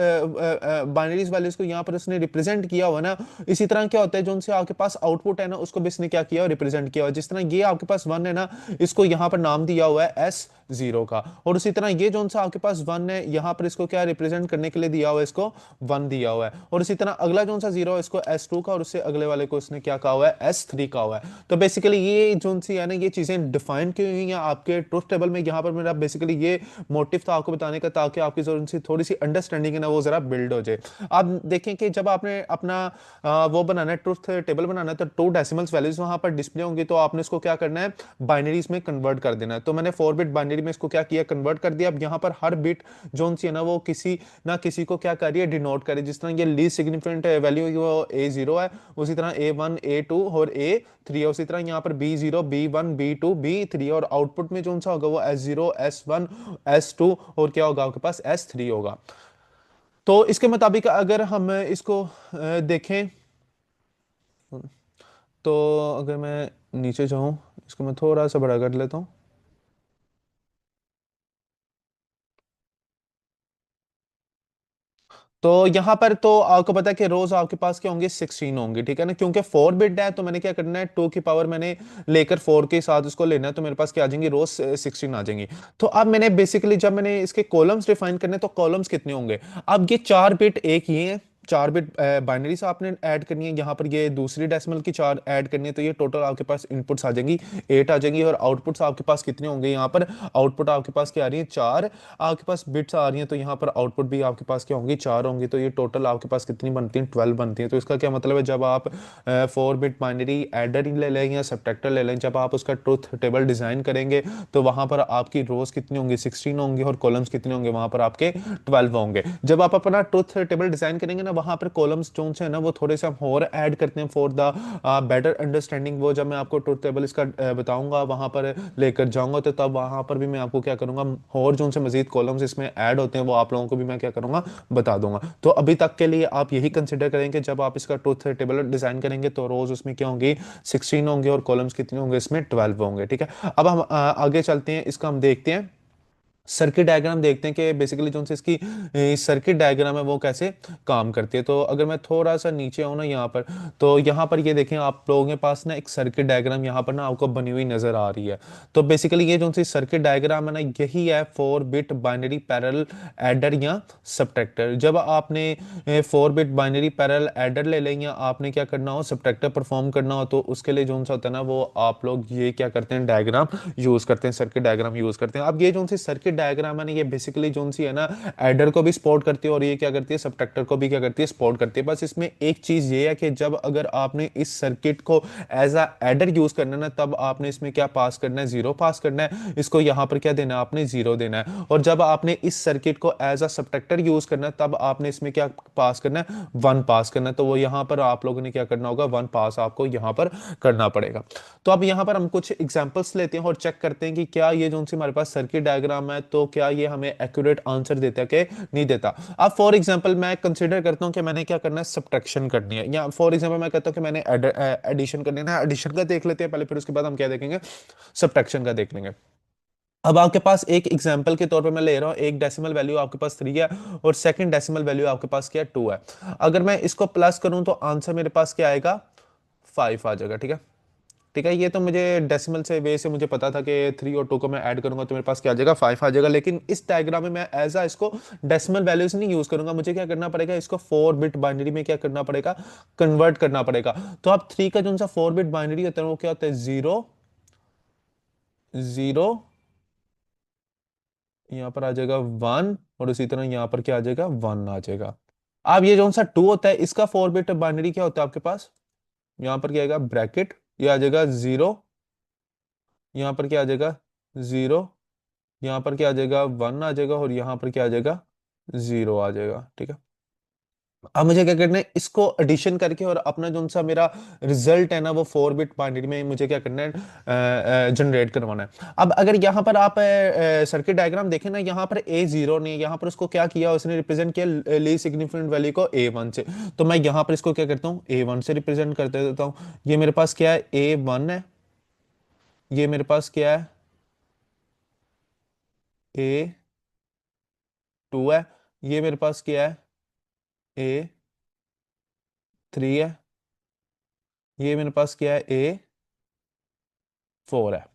बाइनरीज वैल्यूज को यहाँ पर उसने रिप्रेजेंट किया हुआ ना, इसी तरह क्या होता है जो उनसे आपके पास आउटपुट है ना उसको भी इसने क्या किया रिप्रेजेंट किया हुआ। जिस तरह ये आपके पास 1 है ना, इसको यहाँ पर नाम दिया हुआ है S0 का, और उसी तरह ये जो सा आपके पास 1 है यहाँ पर इसको क्या रिप्रेजेंट करने के लिए दिया हुआ है, इसको 1 दिया हुआ है। और इसी तरह अगला जो सा 0 है इसको S2 का, और उससे अगले वाले को इसने क्या कहा हुआ है S3 का हुआ है। तो बेसिकली ये जो सी है ना ये चीजें डिफाइन की हुई हैं आपके ट्रूथ टेबल में। यहाँ पर मेरा बेसिकली ये मोटिव था आपको बताने का, ताकि आपकी जो सी थोड़ी सी अंडरस्टैंडिंग है ना वो जरा बिल्ड हो जाए। आप देखें कि जब आपने अपना वो बनाना है ट्रूथ टेबल बनाना है तो 2 डेसिमल्स वैल्यूज वहां पर डिस्प्ले होंगी, तो आपने इसको क्या करना है बाइनरीज में कन्वर्ट कर देना है। तो मैंने 4 बिट बाइनरी में इसको क्या किया कन्वर्ट कर दिया। अब यहाँ पर हर बिट जो सी है ना वो किसी ना किसी को क्या कर रही है डिनोट कर रही है। जिस तरह ये लीस्ट सिग्निफिकेंट वैल्यू वो A0 है, उसी तरह A1 A2 और A3 है। उसी तरह यहाँ पर B0 B1 B2 B3, और आउटपुट में जो सा होगा वो S0 S1 S2 और क्या होगा आपके पास S3 होगा। तो इसके मुताबिक अगर हम इसको देखें तो अगर मैं नीचे जाऊं, इसको मैं थोड़ा सा बड़ा कर लेता हूं। तो यहाँ पर तो आपको पता है कि रोज आपके पास क्या होंगे 16 होंगे। ठीक है ना, क्योंकि 4 बिट है तो मैंने क्या करना है 2 की पावर मैंने लेकर 4 के साथ उसको लेना है, तो मेरे पास क्या आ जाएंगी रोज 16 आ जाएंगी। तो अब मैंने बेसिकली जब मैंने इसके कॉलम्स डिफाइन करने तो कॉलम्स कितने होंगे, अब ये 4 बिट एक ये है, 4 बिट बाइनरी से आपने ऐड करनी है, यहाँ पर ये दूसरी डेसिमल की 4 ऐड करनी है, तो ये टोटल आपके पास इनपुट्स आ जाएंगी 8 आ जाएंगी। और आउटपुट्स आपके पास कितने होंगे, यहाँ पर आउटपुट आपके पास क्या आ रही है 4 आपके पास बिट्स आ रही हैं, तो यहाँ पर आउटपुट भी आपके पास क्या होंगी 4 होंगी। तो ये टोटल आपके पास कितनी बनती है 12 बनती है। तो इसका क्या मतलब है, जब आप 4 बिट बाइनरी एडर ले लें या सब्ट्रैक्टर ले लें, जब आप उसका ट्रूथ टेबल डिजाइन करेंगे तो वहां पर आपकी रोज कितनी होंगी 16 होंगी, और कॉलम्स कितने होंगे वहां पर आपके 12 होंगे। जब आप अपना ट्रूथ टेबल डिजाइन करेंगे ना वहां पर कॉलम्स जो है ना वो थोड़े से हम और ऐड करते हैं फॉर द बेटर अंडरस्टैंडिंग। वो जब मैं आपको ट्रूथ टेबल इसका बताऊंगा वहां पर लेकर जाऊंगा तो तब वहां पर भी मैं आपको क्या करूंगा और जो उनसे मजीद कॉलम्स इसमें ऐड होते हैं वो आप लोगों को भी मैं क्या करूंगा बता दूंगा। तो अभी तक के लिए आप यही कंसिडर करेंगे जब आप इसका ट्रूथ टेबल डिजाइन करेंगे तो रोज उसमें क्या होंगी 16 होंगे और कॉलम्स कितने होंगे इसमें 12 होंगे। ठीक है, अब हम आगे चलते हैं, इसका हम देखते हैं सर्किट डायग्राम देखते हैं कि बेसिकली जो से इसकी सर्किट डायग्राम है वो कैसे काम करती है। तो अगर मैं थोड़ा सा नीचे आऊँ ना यहाँ पर, तो यहाँ पर ये देखें आप लोगों के पास ना एक सर्किट डायग्राम यहाँ पर ना आपको बनी हुई नजर आ रही है। तो बेसिकली ये जो सी सर्किट डायग्राम है ना यही है 4 बिट बाइनरी पैरेलल एडर या सब्ट्रैक्टर। जब आपने 4 बिट बाइनरी पैरेलल एडर ले लें या आपने क्या करना हो सब्ट्रैक्टर परफॉर्म करना हो, तो उसके लिए जो सा होता है ना वो आप लोग ये क्या करते हैं डायग्राम यूज करते हैं, सर्किट डायग्राम यूज करते हैं। अब ये जो सी सर्किट सर्किट डायग्राम है ना, ये बेसिकली जो सी है ना, एडर को भी सपोर्ट करती है और ये क्या करती है, सबट्रैक्टर को भी क्या करती है, सपोर्ट करती है। बस इसमें एक चीज ये है कि जब अगर आपने इस सर्किट को एज अ एडर यूज करना है ना, तब आपने इसमें क्या पास करना है, जीरो पास करना है। इसको यहां पर क्या देना है, आपने जीरो देना है। और जब आपने इस सर्किट को एज अ सबट्रैक्टर यूज करना है, तब आपने इसमें क्या पास करना है, वन पास करना है। तो वो यहां पर आप लोगों ने क्या करना होगा, वन पास आपको यहां पर करना पड़ेगा। तो अब यहां पर हम कुछ एग्जांपल्स लेते हैं और चेक करते हैं कि क्या ये जो सी हमारे पास सर्किट डायग्राम है, तो क्या ये हमें एक्यूरेट आंसर देता है कि नहीं देता। अब फॉर एग्जांपल मैं कंसीडर करता हूं कि मैंने क्या करना है, सब्ट्रैक्शन करनी है, या फॉर एग्जांपल मैं कहता हूं कि मैंने एडिशन करनी है ना। एडिशन का देख लेते हैं पहले, फिर उसके बाद हम क्या देखेंगे, सब्ट्रैक्शन का देख लेंगे। अब आपके पास एक एग्जांपल के तौर पे मैं ले रहा हूं, एक डेसिमल वैल्यू आपके पास 3 है और सेकंड डेसिमल वैल्यू आपके पास क्या है, 2 है। अगर मैं इसको प्लस करूं तो आंसर मेरे पास क्या आएगा, 5 आ जाएगा। ठीक है, ठीक है। ये तो मुझे डेसिमल से वे से मुझे पता था कि 3 और 2 को मैं ऐड करूंगा तो मेरे पास क्या आ जाएगा, 5 आ जाएगा। लेकिन इस डायग्राम में मैं एज आ इसको डेसिमल वैल्यूज नहीं यूज करूंगा, मुझे क्या करना पड़ेगा, इसको 4 बिट बाइनरी में क्या करना पड़ेगा, कन्वर्ट करना पड़ेगा। तो अब 3 का जो सा 4 बिट बाइनरी होता है वो क्या होता है, 0 0, यहां पर आ जाएगा 1, और उसी तरह यहां पर क्या आ जाएगा, 1 आ जाएगा। अब ये जो सा 2 होता है, इसका 4 बिट बाइनरी क्या होता है आपके पास, यहां पर क्या आएगा, ब्रैकेट, ये आ जाएगा 0, यहां पर क्या आ जाएगा, 0, यहाँ पर क्या आ जाएगा, 1 आ जाएगा, और यहाँ पर क्या आ जाएगा, 0 आ जाएगा। ठीक है, अब मुझे क्या करना है, इसको एडिशन करके और अपना जो सा मेरा रिजल्ट है ना, वो 4 बिट बाइनरी में मुझे क्या करना है, जनरेट करवाना है। अब अगर यहाँ पर आप सर्किट डायग्राम देखें ना, यहाँ पर ए जीरो नहीं, यहाँ पर उसको क्या किया, उसने रिप्रेजेंट किया ली सिग्निफिकेंट वैल्यू को A1 से। तो मैं यहाँ पर इसको क्या करता हूँ, A1 से रिप्रेजेंट करते देता हूँ। ये मेरे पास क्या है, A1 है, ये मेरे पास क्या है, A2 है, ये मेरे पास क्या है, A3 है, ये मेरे पास क्या है, A4 है।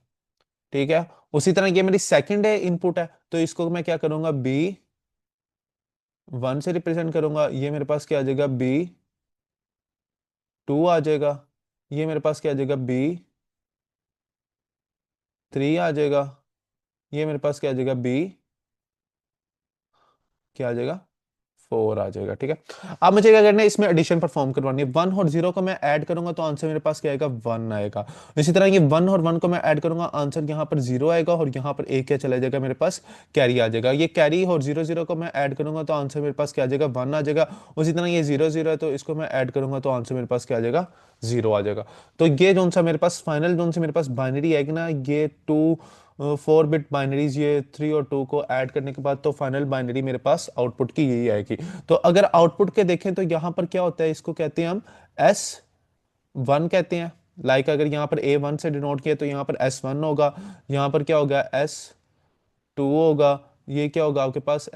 ठीक है, उसी तरह ये मेरी सेकंड है इनपुट है, तो इसको मैं क्या करूंगा, B1 से रिप्रेजेंट करूंगा। ये मेरे पास क्या आ जाएगा, B2 आ जाएगा। ये मेरे पास क्या आ जाएगा, B3 आ जाएगा। ये मेरे पास क्या आ जाएगा, क्या आ जाएगा, 4 आ जाएगा। ठीक है, अब मुझे क्या करना है, इसमें एडिशन परफॉर्म करवानी है। 1 और 0 को मैं ऐड करूंगा तो आंसर मेरे पास क्या आएगा, 1 आएगा। इसी तरह ये 1 और 1 को मैं ऐड करूंगा, आंसर यहाँ पर 0 आएगा, और यहाँ पर एक क्या चला जाएगा, मेरे पास कैरी आ जाएगा। ये कैरी और 0 0 को मैं ऐड करूंगा तो आंसर मेरे पास क्या आ जाएगा, 1 आ जाएगा। उसी तरह ये 0 0 है, तो इसको मैं ऐड करूंगा तो आंसर मेरे पास क्या आ जाएगा, 0 आ जाएगा। तो ये जो सा मेरे पास फाइनल जो सी मेरे पास बाइनरी आएगी ना, ये 4 बिट बाइनरीज, ये 3 और 2 को ऐड करने के बाद तो फाइनल बाइनरी मेरे पास आउटपुट की यही आएगी। तो अगर आउटपुट के देखें तो यहां पर क्या होता है, इसको कहते हैं हम S1 कहते हैं। अगर यहां पर A1 से डिनोट किया तो यहां पर S1 होगा, यहां पर क्या होगा, S2 होगा, ये क्या होगा आपके पास,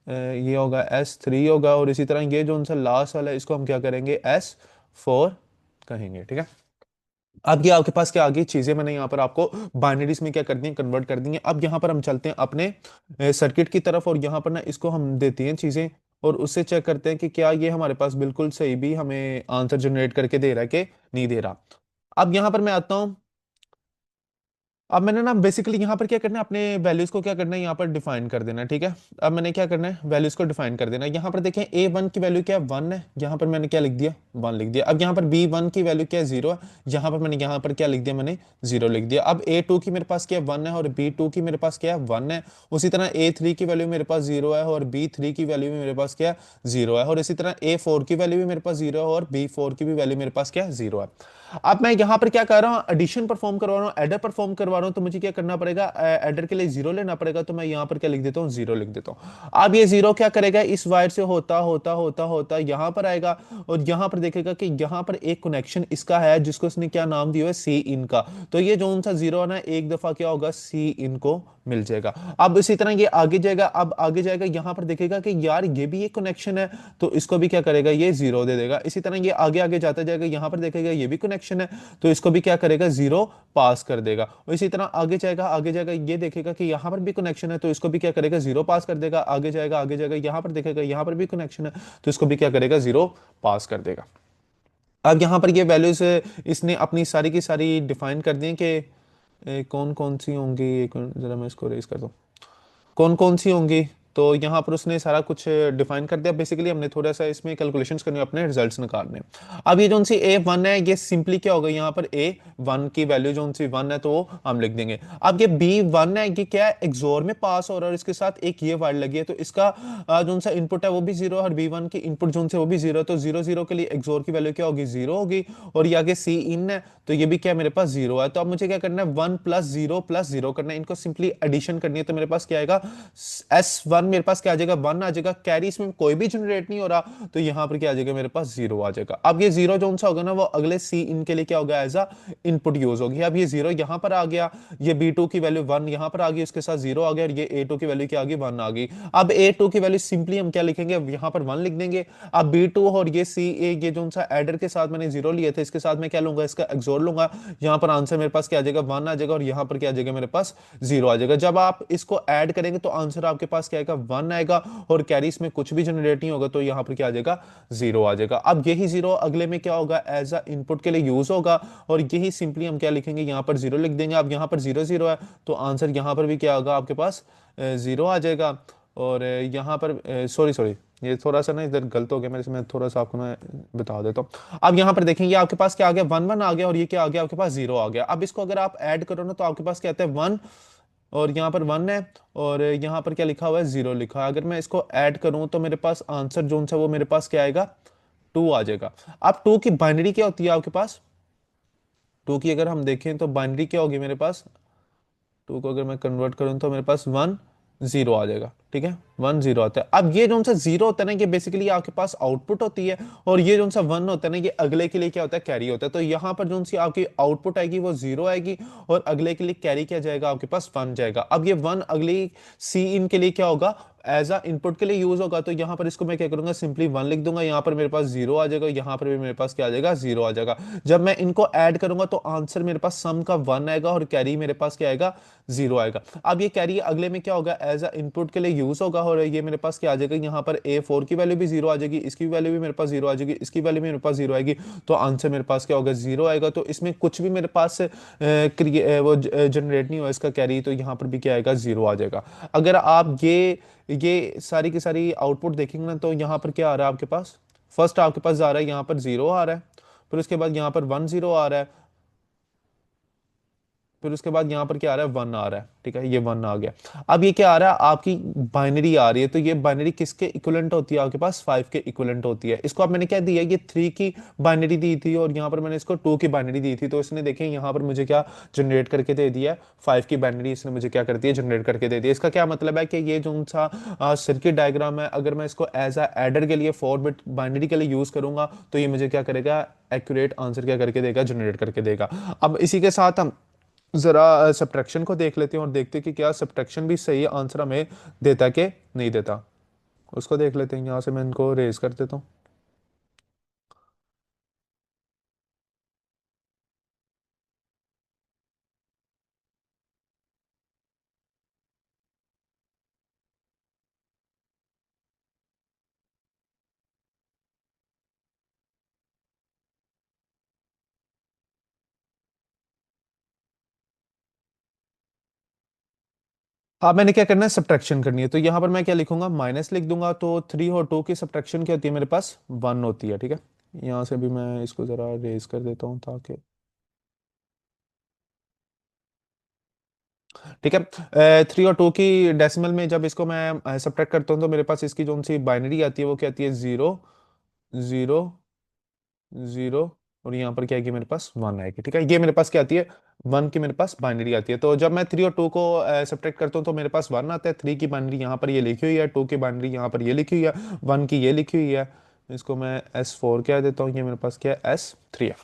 ये होगा S3 होगा, और इसी तरह ये जो उनसे लास्ट वाला है इसको हम क्या करेंगे, S4 कहेंगे। ठीक है, अब ये आपके पास क्या आ गई चीजें, मैंने यहाँ पर आपको बाइनरीज में क्या कर दी है, कन्वर्ट कर दी है। अब यहाँ पर हम चलते हैं अपने सर्किट की तरफ, और यहाँ पर ना इसको हम देते हैं चीजें, और उससे चेक करते हैं कि क्या ये हमारे पास बिल्कुल सही भी हमें आंसर जनरेट करके दे रहा है कि नहीं दे रहा। अब यहाँ पर मैं आता हूँ, अब मैंने ना बेसिकली यहाँ पर क्या करना है, अपने वैल्यूज को क्या करना है, यहाँ पर डिफाइन कर देना है। ठीक है, अब मैंने क्या करना है, वैल्यूज को डिफाइन कर देना है। यहाँ पर देखें A1 की वैल्यू क्या है, 1 है, यहाँ पर मैंने क्या लिख दिया, 1 लिख दिया। अब यहाँ पर B1 की वैल्यू क्या है, 0 है, यहाँ पर मैंने यहाँ पर क्या लिख दिया, मैंने 0 लिख दिया। अब A2 की मेरे पास क्या है, 1 है, और B2 की मेरे पास क्या है, 1 है। उसी तरह A3 की वैल्यू मेरे पास 0 है, और B3 की वैल्यू भी मेरे पास क्या है, 0 है। और इसी तरह A4 की वैल्यू भी मेरे पास 0 है, और B4 की भी वैल्यू मेरे पास क्या है, 0 है। अब मैं यहां पर क्या कर रहा हूं, एडिशन परफॉर्म करवा रहा हूं, एडर परफॉर्म करवा रहा हूं, तो मुझे क्या करना पड़ेगा, एडर के लिए 0 लेना पड़ेगा। तो मैं यहां पर क्या लिख देता हूं, 0 लिख देता हूं। अब ये 0 क्या करेगा, इस वायर से होता होता होता होता यहां पर आएगा, और यहां पर देखेगा कि यहां पर एक कनेक्शन इसका है जिसको इसने क्या नाम दिया है, सी इन का। तो ये जो सा 0 है ना, एक दफा क्या होगा, सी इन को मिल जाएगा। अब इसी तरह ये आगे जाएगा, अब आगे जाएगा, यहां पर देखेगा कि यार ये भी एक कनेक्शन है, तो इसको भी क्या करेगा, ये 0 दे देगा। इसी तरह ये आगे आगे जाता जाएगा, यहां पर देखेगा ये भी कनेक्शन है, तो इसको भी क्या करेगा, 0 पास कर देगा। और इसी तरह आगे जाएगा, आगे जाएगा, ये देखेगा कि यहां पर भी कनेक्शन है, तो इसको भी क्या करेगा, 0 पास कर देगा। आगे जाएगा, आगे जाएगा, यहां पर देखेगा यहां पर भी कनेक्शन है, तो इसको भी क्या करेगा, 0 पास कर देगा। अब यहां पर ये वैल्यूज इसने अपनी सारी की सारी डिफाइन कर दी कि कौन कौन सी होंगी, एक मिनट जरा मैं इसको रेस कर दूं, कौन कौन सी होंगी। तो यहाँ पर उसने सारा कुछ डिफाइन कर दिया। बेसिकली हमने थोड़ा सा इसमें कैलकुलेशंस करनी है, अपने रिजल्ट्स निकालने। अब ये जो सी ए वन है, ये सिंपली क्या होगा, यहाँ पर ए वन की वैल्यू जो सी वन है तो वो हम लिख देंगे। अब ये बी वन है, ये क्या है, एक्सोर में पास हो रहा है और इसके साथ एक ये वर्ड लगी है, तो इसका जो सा इनपुट है वो भी जीरो, और बी वन की इनपुट जो से वो भी जीरो, तो जीरो जीरो के लिए एक्सोर की वैल्यू क्या होगी, जीरो होगी। और ये आगे सी इन है, तो ये भी क्या मेरे पास जीरो है। तो अब मुझे क्या करना है, वन प्लस जीरो करना है, इनको सिंपली एडिशन करनी है। तो मेरे पास क्या आएगा, एस वन मेरे पास क्या आ जाएगा, वन आ जाएगा। कैरी इसमें कोई भी जनरेट नहीं हो रहा, तो यहां पर क्या आ जाएगा, मेरे पास जीरो आ जाएगा। अब ये जीरो जो सा होगा ना, वो अगले सी इन के लिए क्या होगा, एज अ इनपुट यूज होगी। अब ये जीरो यहां पर आ गया, ये बी टू की वैल्यू वन यहां पर आ गई, उसके साथ जीरो आ गया, और ये ए टू की वैल्यू क्या आ गई, वन आ गई। अब ए टू की वैल्यू सिंपली हम क्या लिखेंगे, यहां पर वन लिख देंगे। अब बी टू और ये सी ए, ये जो सा एडर के साथ मैंने जीरो लिए थे, इसके साथ मैं क्या लूंगा, इसका एक्सोर लूंगा। यहां पर आंसर मेरे पास क्या आ जाएगा, वन आ जाएगा, और यहां पर क्या आ जाएगा, मेरे पास जीरो आ जाएगा। जब आप इसको ऐड करेंगे तो आंसर आपके पास क्या आएगा, वन आएगा, और कैरी इसमें कुछ भी जनरेट नहीं होगा, तो यहां पर क्या आ जाएगा, जीरो आ जाएगा। अब यही जीरो अगले में क्या होगा, एज अ इनपुट के लिए यूज होगा, और यही सिंपली हम क्या लिखेंगे, यहां पर जीरो लिख देंगे। अब यहां पर जीरो जीरो है, तो आंसर यहां पर भी क्या होगा, आपके पास जीरो आ जाएगा। और यहाँ पर सॉरी सॉरी, ये थोड़ा सा ना इधर गलत हो गया मेरे से, मैं थोड़ा सा आपको मैं बता देता हूँ। अब यहाँ पर देखेंगे आपके पास क्या आ गया, वन वन आ गया, और ये क्या आ गया, आपके पास जीरो आ गया। अब इसको अगर आप ऐड करो ना, तो आपके पास क्या आता है, वन, और यहाँ पर वन है, और यहाँ पर क्या लिखा हुआ है, जीरो लिखा है। अगर मैं इसको ऐड करूं तो मेरे पास आंसर जो सा वो मेरे पास क्या आएगा, टू आ जाएगा। अब टू की बाइनरी क्या होती है आपके पास, टू की अगर हम देखें तो बाइनरी क्या होगी मेरे पास, टू को अगर मैं कन्वर्ट करूं तो मेरे पास वन जीरो आ जाएगा। ठीक है, वन जीरो आता है। अब ये जो सा जीरो होता है ना, ये बेसिकली आपके पास आउटपुट होती है, और ये जो सा वन होता है ना, ये अगले के लिए क्या होता है, कैरी होता है। तो यहाँ पर जो सी आपकी आउटपुट आएगी वो जीरो आएगी, और अगले के लिए कैरी क्या जाएगा, आपके पास वन जाएगा। अब ये वन अगली सी इन के लिए क्या होगा, एज अ इनपुट के लिए यूज होगा, तो यहाँ पर इसको मैं क्या करूंगा, सिंपली वन लिख दूंगा। यहाँ पर मेरे पास जीरो आ जाएगा, यहाँ पर भी मेरे पास क्या आ जाएगा, जीरो आ जाएगा। जब मैं इनको ऐड करूंगा तो आंसर मेरे पास सम का वन आएगा, और कैरी मेरे पास क्या आएगा, जीरो आएगा। अब ये कैरी अगले में क्या होगा, एज अ इनपुट के लिए यूज होगा, और ये मेरे पास क्या आ जाएगा, यहाँ पर ए फोर की वैल्यू भी जीरो आ जाएगी, इसकी वैल्यू भी मेरे पास जीरो आ जाएगी, इसकी वैल्यू भी मेरे पास जीरो आएगी। तो आंसर मेरे पास क्या होगा, जीरो आएगा। तो इसमें कुछ भी मेरे पास वो जनरेट नहीं हुआ इसका कैरी, तो यहाँ पर भी क्या आएगा, जीरो आ जाएगा। अगर आप ये सारी की सारी आउटपुट देखेंगे ना, तो यहाँ पर क्या आ रहा है आपके पास, फर्स्ट आपके पास आ रहा है, यहाँ पर जीरो आ रहा है, फिर उसके बाद यहाँ पर वन जीरो आ रहा है, फिर उसके बाद यहाँ पर क्या आ रहा है, वन आ रहा है। ठीक है, ये वन आ गया। अब ये क्या आ रहा है, आपकी बाइनरी आ रही है, तो ये बाइनरी किसके इक्विवेलेंट होती है, आपके पास फाइव के इक्विवेलेंट होती है। इसको अब मैंने क्या दिया, ये थ्री की बाइनरी दी थी, और यहाँ पर मैंने इसको टू की बाइनरी दी थी, तो इसने देखें यहाँ पर मुझे क्या जनरेट करके दे दिया है, फाइव की बाइनरी इसने मुझे क्या कर दिया, जनरेट करके दे दिया। इसका क्या मतलब है कि ये जो सा सर्किट डायग्राम है, अगर मैं इसको एज अ एडर के लिए फोर बिट बाइनरी के लिए यूज करूंगा, तो ये मुझे क्या करेगा, एक्यूरेट आंसर क्या करके देगा, जनरेट करके देगा। अब इसी के साथ हम जरा सब्ट्रैक्शन को देख लेते हैं, और देखते हैं कि क्या सब्ट्रैक्शन भी सही आंसर हमें देता है कि नहीं देता। उसको देख लेते हैं, यहाँ से मैं इनको रेज कर देता हूँ। अब मैंने क्या करना है, सब्ट्रैक्शन करनी है, तो यहाँ पर मैं क्या लिखूंगा, माइनस लिख दूंगा। तो थ्री और टू की सब्ट्रैक्शन क्या होती है, मेरे पास वन होती है। ठीक है, यहाँ से भी मैं इसको जरा रेज कर देता हूँ ताकि, ठीक है, थ्री और टू की डेसिमल में जब इसको मैं सब्ट्रैक्ट करता हूँ, तो मेरे पास इसकी जो सी बाइनरी आती है वो क्या आती है, जीरो जीरो जीरो, और यहाँ पर क्या आएगी, मेरे पास वन आएगी। ठीक है, ये मेरे पास क्या आती है, वन की मेरे पास बाइनरी आती है। तो जब मैं थ्री और टू को सब्ट्रैक्ट करता हूँ, तो मेरे पास वन आता है। थ्री की बाइनरी यहाँ पर ये लिखी हुई है, टू की बाइनरी यहाँ पर ये लिखी हुई है, वन की ये लिखी हुई है। इसको मैं एस फोर कह देता हूँ, ये मेरे पास क्या है, एस थ्री है।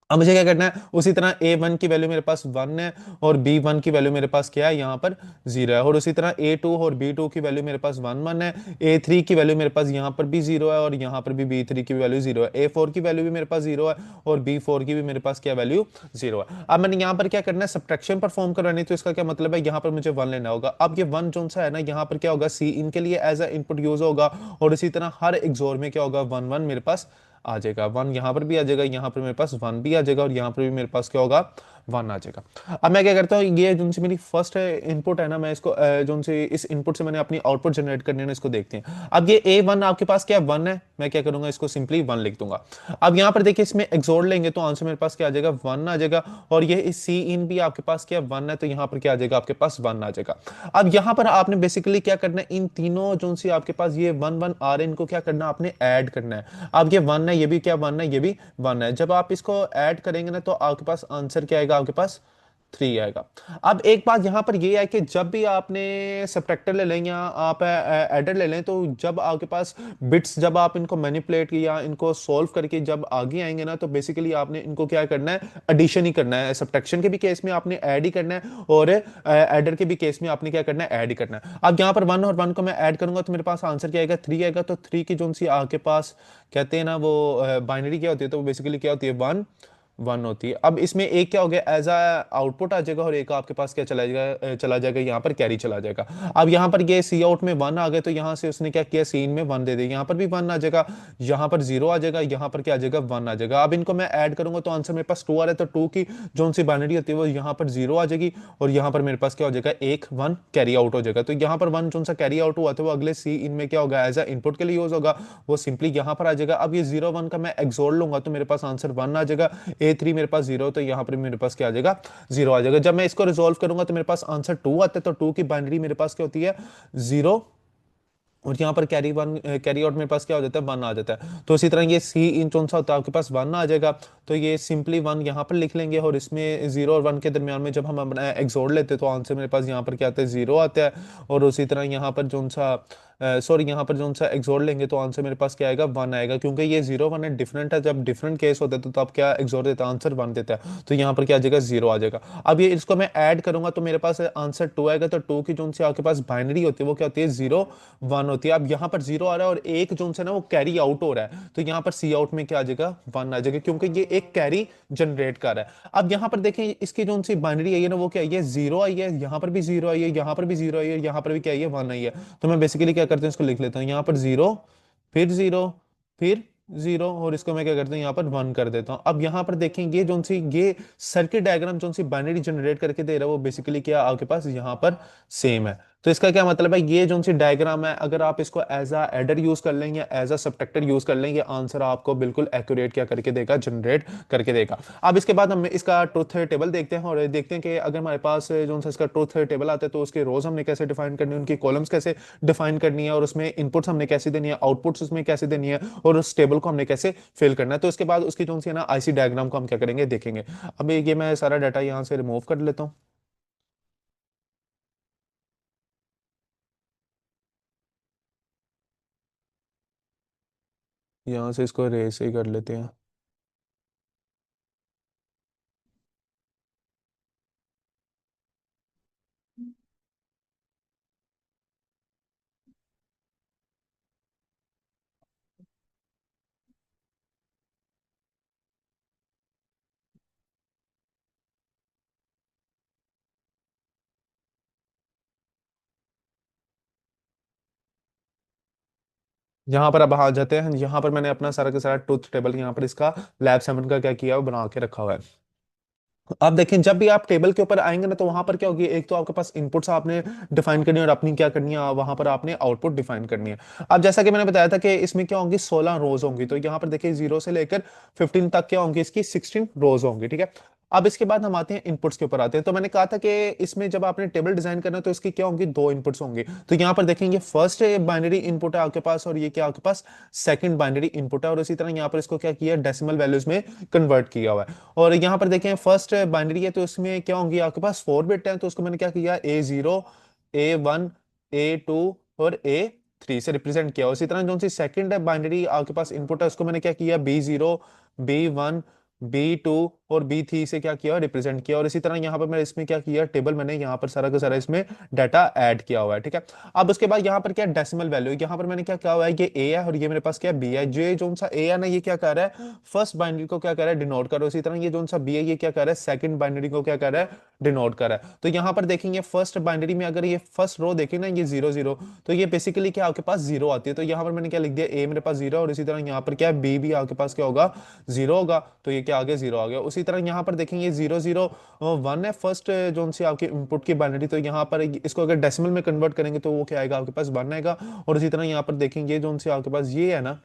अब मुझे क्या करना है, उसी तरह ए वन की वैल्यू मेरे पास वन है, और बी वन की वैल्यू मेरे पास क्या है, यहाँ पर जीरो है। और उसी तरह ए टू और बी टू की वैल्यू मेरे पास वन वन है, ए थ्री की वैल्यू मेरे पास यहाँ पर भी जीरो है, और यहाँ पर भी बी थ्री की वैल्यू जीरो है, ए फोर की वैल्यू भी मेरे पास जीरो है, और बी फोर की भी मेरे पास क्या वैल्यू, जीरो है। अब मैंने यहाँ पर क्या करना है, सब्ट्रैक्शन परफॉर्म करनी, तो इसका क्या मतलब है, यहाँ पर मुझे वन लेना होगा। अब ये वन जो सा है ना, यहाँ पर क्या होगा, सी इन के लिए एज अ इनपुट यूज होगा, और इसी तरह हर एक्सोर में क्या होगा, वन वन मेरे पास आ जाएगा। वन यहाँ पर भी आ जाएगा, यहाँ पर मेरे पास वन भी आ जाएगा, और यहाँ पर भी मेरे पास क्या होगा, वन आ जाएगा। अब मैं क्या करता हूँ, ये जो सी मेरी फर्स्ट इनपुट है ना, मैं इसको जो सी इस इनपुट से मैंने अपनी आउटपुट जनरेट करनी है ना, इसको देखते हैं। अब ये ए वन आपके पास क्या वन है, मैं क्या करूंगा, इसको सिंपली वन लिख दूंगा। अब यहाँ पर देखिए इसमें एक्सोर लेंगे तो आंसर मेरे पास क्या आ जाएगा, वन आ जाएगा। और ये इस सी इन भी आपके पास क्या वन है, तो यहाँ पर क्या आ जाएगा, आपके पास वन आ जाएगा। अब यहाँ पर आपने बेसिकली क्या करना है, इन तीनों जो सी आपके पास ये वन वन आ रहे हैं, इनको क्या करना है, आपने ऐड करना है। अब ये वन है, ये भी क्या वन है, ये भी वन है। जब आप इसको ऐड करेंगे ना, तो आपके पास आंसर क्या आएगा, आपके पास थ्री आएगा। अब एक बात यहां पर ये है कि जब भी आपने सब्ट्रैक्टर ले लें या आप एडर ले लें, तो जब आपके पास बिट्स, जब आप इनको मैनिपुलेट या इनको सॉल्व करके जब आगे आएंगे ना, तो बेसिकली आपने इनको क्या करना है, एडिशन ही करना है। सब्ट्रैक्शन के भी केस में आपने ऐड ही करना है, और एडर के भी केस में आपने क्या करना है, ऐड ही करना है। अब यहाँ पर वन और वन को मैं ऐड करूंगा तो मेरे पास आंसर क्या आएगा, थ्री आएगा। तो थ्री की जो सी आपके पास कहते हैं ना वो बाइनरी क्या होती है, तो बेसिकली क्या होती है, वन वन होती है। अब इसमें एक क्या हो गया, एज अ आउटपुट आ जाएगा, और एक आपके पास क्या चला जाएगा, चला जाएगा यहाँ पर कैरी चला जाएगा। अब यहाँ पर ये सी आउट में वन आ गए, तो यहाँ से उसने क्या किया, सी इन में वन दे दिया, यहाँ पर भी वन आ जाएगा, यहाँ पर जीरो आ जाएगा, यहाँ पर क्या आ जाएगा, वन आ जाएगा। अब इनको मैं ऐड करूंगा तो आंसर मेरे पास टू आ रहा है, तो टू की जो सी बाइनरी होती है वो यहाँ पर जीरो आ जाएगी, और यहाँ पर मेरे पास क्या हो जाएगा, एक वन कैरी आउट हो जाएगा। तो यहाँ पर वन जो सा कैरी आउट हुआ था वो अगले सी इन में क्या होगा, एज अ इनपुट के लिए यूज होगा, वो सिंपली यहाँ पर आ जाएगा। अब ये जीरो वन का मैं एक्सोर लूंगा तो मेरे पास आंसर वन आ जाएगा, ए थ्री मेरे पास जीरो, तो यहाँ पर मेरे पास क्या आ जाएगा, जीरो आ जाएगा। जब मैं इसको रिजोल्व करूंगा तो मेरे पास आंसर टू आता है, तो टू की बाइनरी मेरे पास क्या होती है, जीरो, और यहाँ पर कैरी वन कैरी आउट मेरे पास क्या हो जाता है, वन आ जाता है। तो इसी तरह ये सी इन कौन सा होता है, आपके पास वन आ जाएगा। तो ये सिंपली वन यहाँ पर लिख लेंगे, और इसमें जीरो और वन के दरमियान में जब हम अपना एक्सोर लेते हैं तो आंसर मेरे पास यहाँ पर क्या आता है, जीरो आता है। और उसी तरह यहाँ पर जो सा सॉरी यहाँ पर जो सा एक्सोर लेंगे तो आंसर मेरे पास क्या आएगा, वन आएगा, क्योंकि ये जीरो वन है, डिफरेंट है। जब डिफरेंट केस होता है तो आप क्या एक्सोर देता है, आंसर वन देता है, तो यहाँ पर क्या आ जाएगा, जीरो आ जाएगा। अब ये इसको मैं ऐड करूंगा तो मेरे पास आंसर टू आएगा। तो टू की जो सी आपके पास बाइनरी होती है वो क्या होती है, जीरो वन होती है। अब यहाँ पर जीरो आ रहा है, और एक जो है ना वो कैरी आउट हो रहा है, तो यहाँ पर सी आउट में क्या आ जाएगा, वन आ जाएगा, क्योंकि ये एक कैरी जनरेट कर रहा है। अब यहाँ पर देखें इसकी जो सी बाइनरी आई है ना, वो क्या आई है, जीरो आई है, यहाँ पर भी जीरो आई है, यहाँ पर भी जीरो आई है, यहाँ पर भी क्या आई है, वन आई है। तो मैं बेसिकली क्या करता हूँ, इसको लिख लेता हूँ, यहाँ पर जीरो, फिर जीरो, फिर जीरो, और इसको मैं क्या करता हूँ, यहाँ पर वन कर देता हूँ। अब यहाँ पर देखें ये जो सी ये सर्किट डायग्राम जो सी बाइनरी जनरेट करके दे रहा है, वो बेसिकली क्या आपके पास यहाँ पर सेम है। तो इसका क्या मतलब है, ये जो सी डायग्राम है, अगर आप इसको एज अ एडर यूज कर लेंगे, एज अ सब्ट्रैक्टर यूज कर लेंगे, आंसर आपको बिल्कुल एक्यूरेट क्या करके देगा, जनरेट करके देगा। अब इसके बाद हम इसका ट्रूथ टेबल देखते हैं, और देखते हैं कि अगर हमारे पास जो सा इसका ट्रूथ टेबल आता है तो उसके रोज हमने कैसे डिफाइन करनी है, उनकी कॉलम्स कैसे डिफाइन करनी है, और उसमें इनपुट्स हमने कैसे देनी है, आउटपुट्स उसमें कैसे देनी है, और उस टेबल को हमने कैसे फिल करना है। तो इसके बाद उसकी जो सी है ना आईसी डायग्राम को हम क्या करेंगे, देखेंगे। अब ये मैं सारा डाटा यहाँ से रिमूव कर लेता हूँ, यहाँ से इसको रेस ही कर लेते हैं। यहाँ पर अब आ जाते हैं, यहाँ पर मैंने अपना सारा का सारा ट्रूथ टेबल यहाँ पर इसका लैब 7 का क्या किया है, बना के रखा हुआ है। आप देखें जब भी आप टेबल के ऊपर आएंगे ना, तो वहां पर क्या होगी, एक तो आपके पास इनपुट्स आपने डिफाइन करनी है, और अपनी क्या करनी है, वहां पर आपने आउटपुट डिफाइन करनी है। अब जैसा कि मैंने बताया था कि इसमें क्या होंगी, 16 रोज होंगी। तो यहाँ पर देखिए 0 से लेकर 15 तक क्या होंगी, इसकी 16 रोज होंगी, ठीक है। अब इसके बाद हम आते हैं इनपुट्स के ऊपर आते हैं। तो मैंने कहा था कि इसमें जब आपने टेबल डिजाइन करना है तो इसकी क्या होंगी, दो इनपुट्स होंगे। तो यहाँ पर देखेंगे फर्स्ट बाइनरी इनपुट है आपके पास, और ये क्या आपके पास सेकंड बाइनरी इनपुट है, और इसी तरह यहाँ पर इसको क्या किया, डेसिमल वैल्यूज में कन्वर्ट किया हुआ है। और यहाँ पर देखें फर्स्ट बाइनरी है तो इसमें क्या होंगी, आपके पास 4 बिट है, तो उसको मैंने क्या किया, A0, A1, A2 और A3 से रिप्रेजेंट किया। उसी तरह जो सी सेकंड बाइनरी आपके पास इनपुट है, उसको मैंने क्या किया, B0, B1, B2 और B3 से क्या किया, रिप्रेजेंट किया। और इसी तरह यहाँ पर मैं इसमें क्या किया, टेबल मैंने यहाँ पर सारा का सारा इसमें डाटा ऐड किया हुआ है, ठीक है। अब उसके बाद यहाँ पर क्या डेसिमल वैल्यू, यहाँ पर मैंने क्या किया हुआ है, ये A है और ये मेरे पास क्या B है। जो सा A है ना, ये क्या कर रहा है, फर्स्ट बाइनरी को क्या कर रहा है, डिनोट कर रहा है। उसी तरह ये जो सा B है, ये क्या कर रहा है, सेकंड बाइनरी को क्या कर रहा है, डिनोट कर रहा है। तो यहाँ पर देखेंगे फर्स्ट बाइनरी में अगर ये फर्स्ट रो देखें ना, ये 0 0, तो ये बेसिकली क्या आपके पास जीरो आती है। तो यहाँ पर मैंने क्या लिख दिया, A मेरे पास जीरो, और इसी तरह यहाँ पर क्या है, B भी आपके पास क्या होगा, जीरो होगा। तो ये क्या आ गया, जीरो आ गया। उसी उसी तरह यहाँ पर देखेंगे 001 है फर्स्ट जो सी आपकी इनपुट की बाइनरी, तो यहाँ पर इसको अगर डेसिमल में कन्वर्ट करेंगे तो वो क्या आएगा, आपके पास 1 आएगा। और इसी तरह यहाँ पर देखेंगे जो सी आपके पास ये है ना,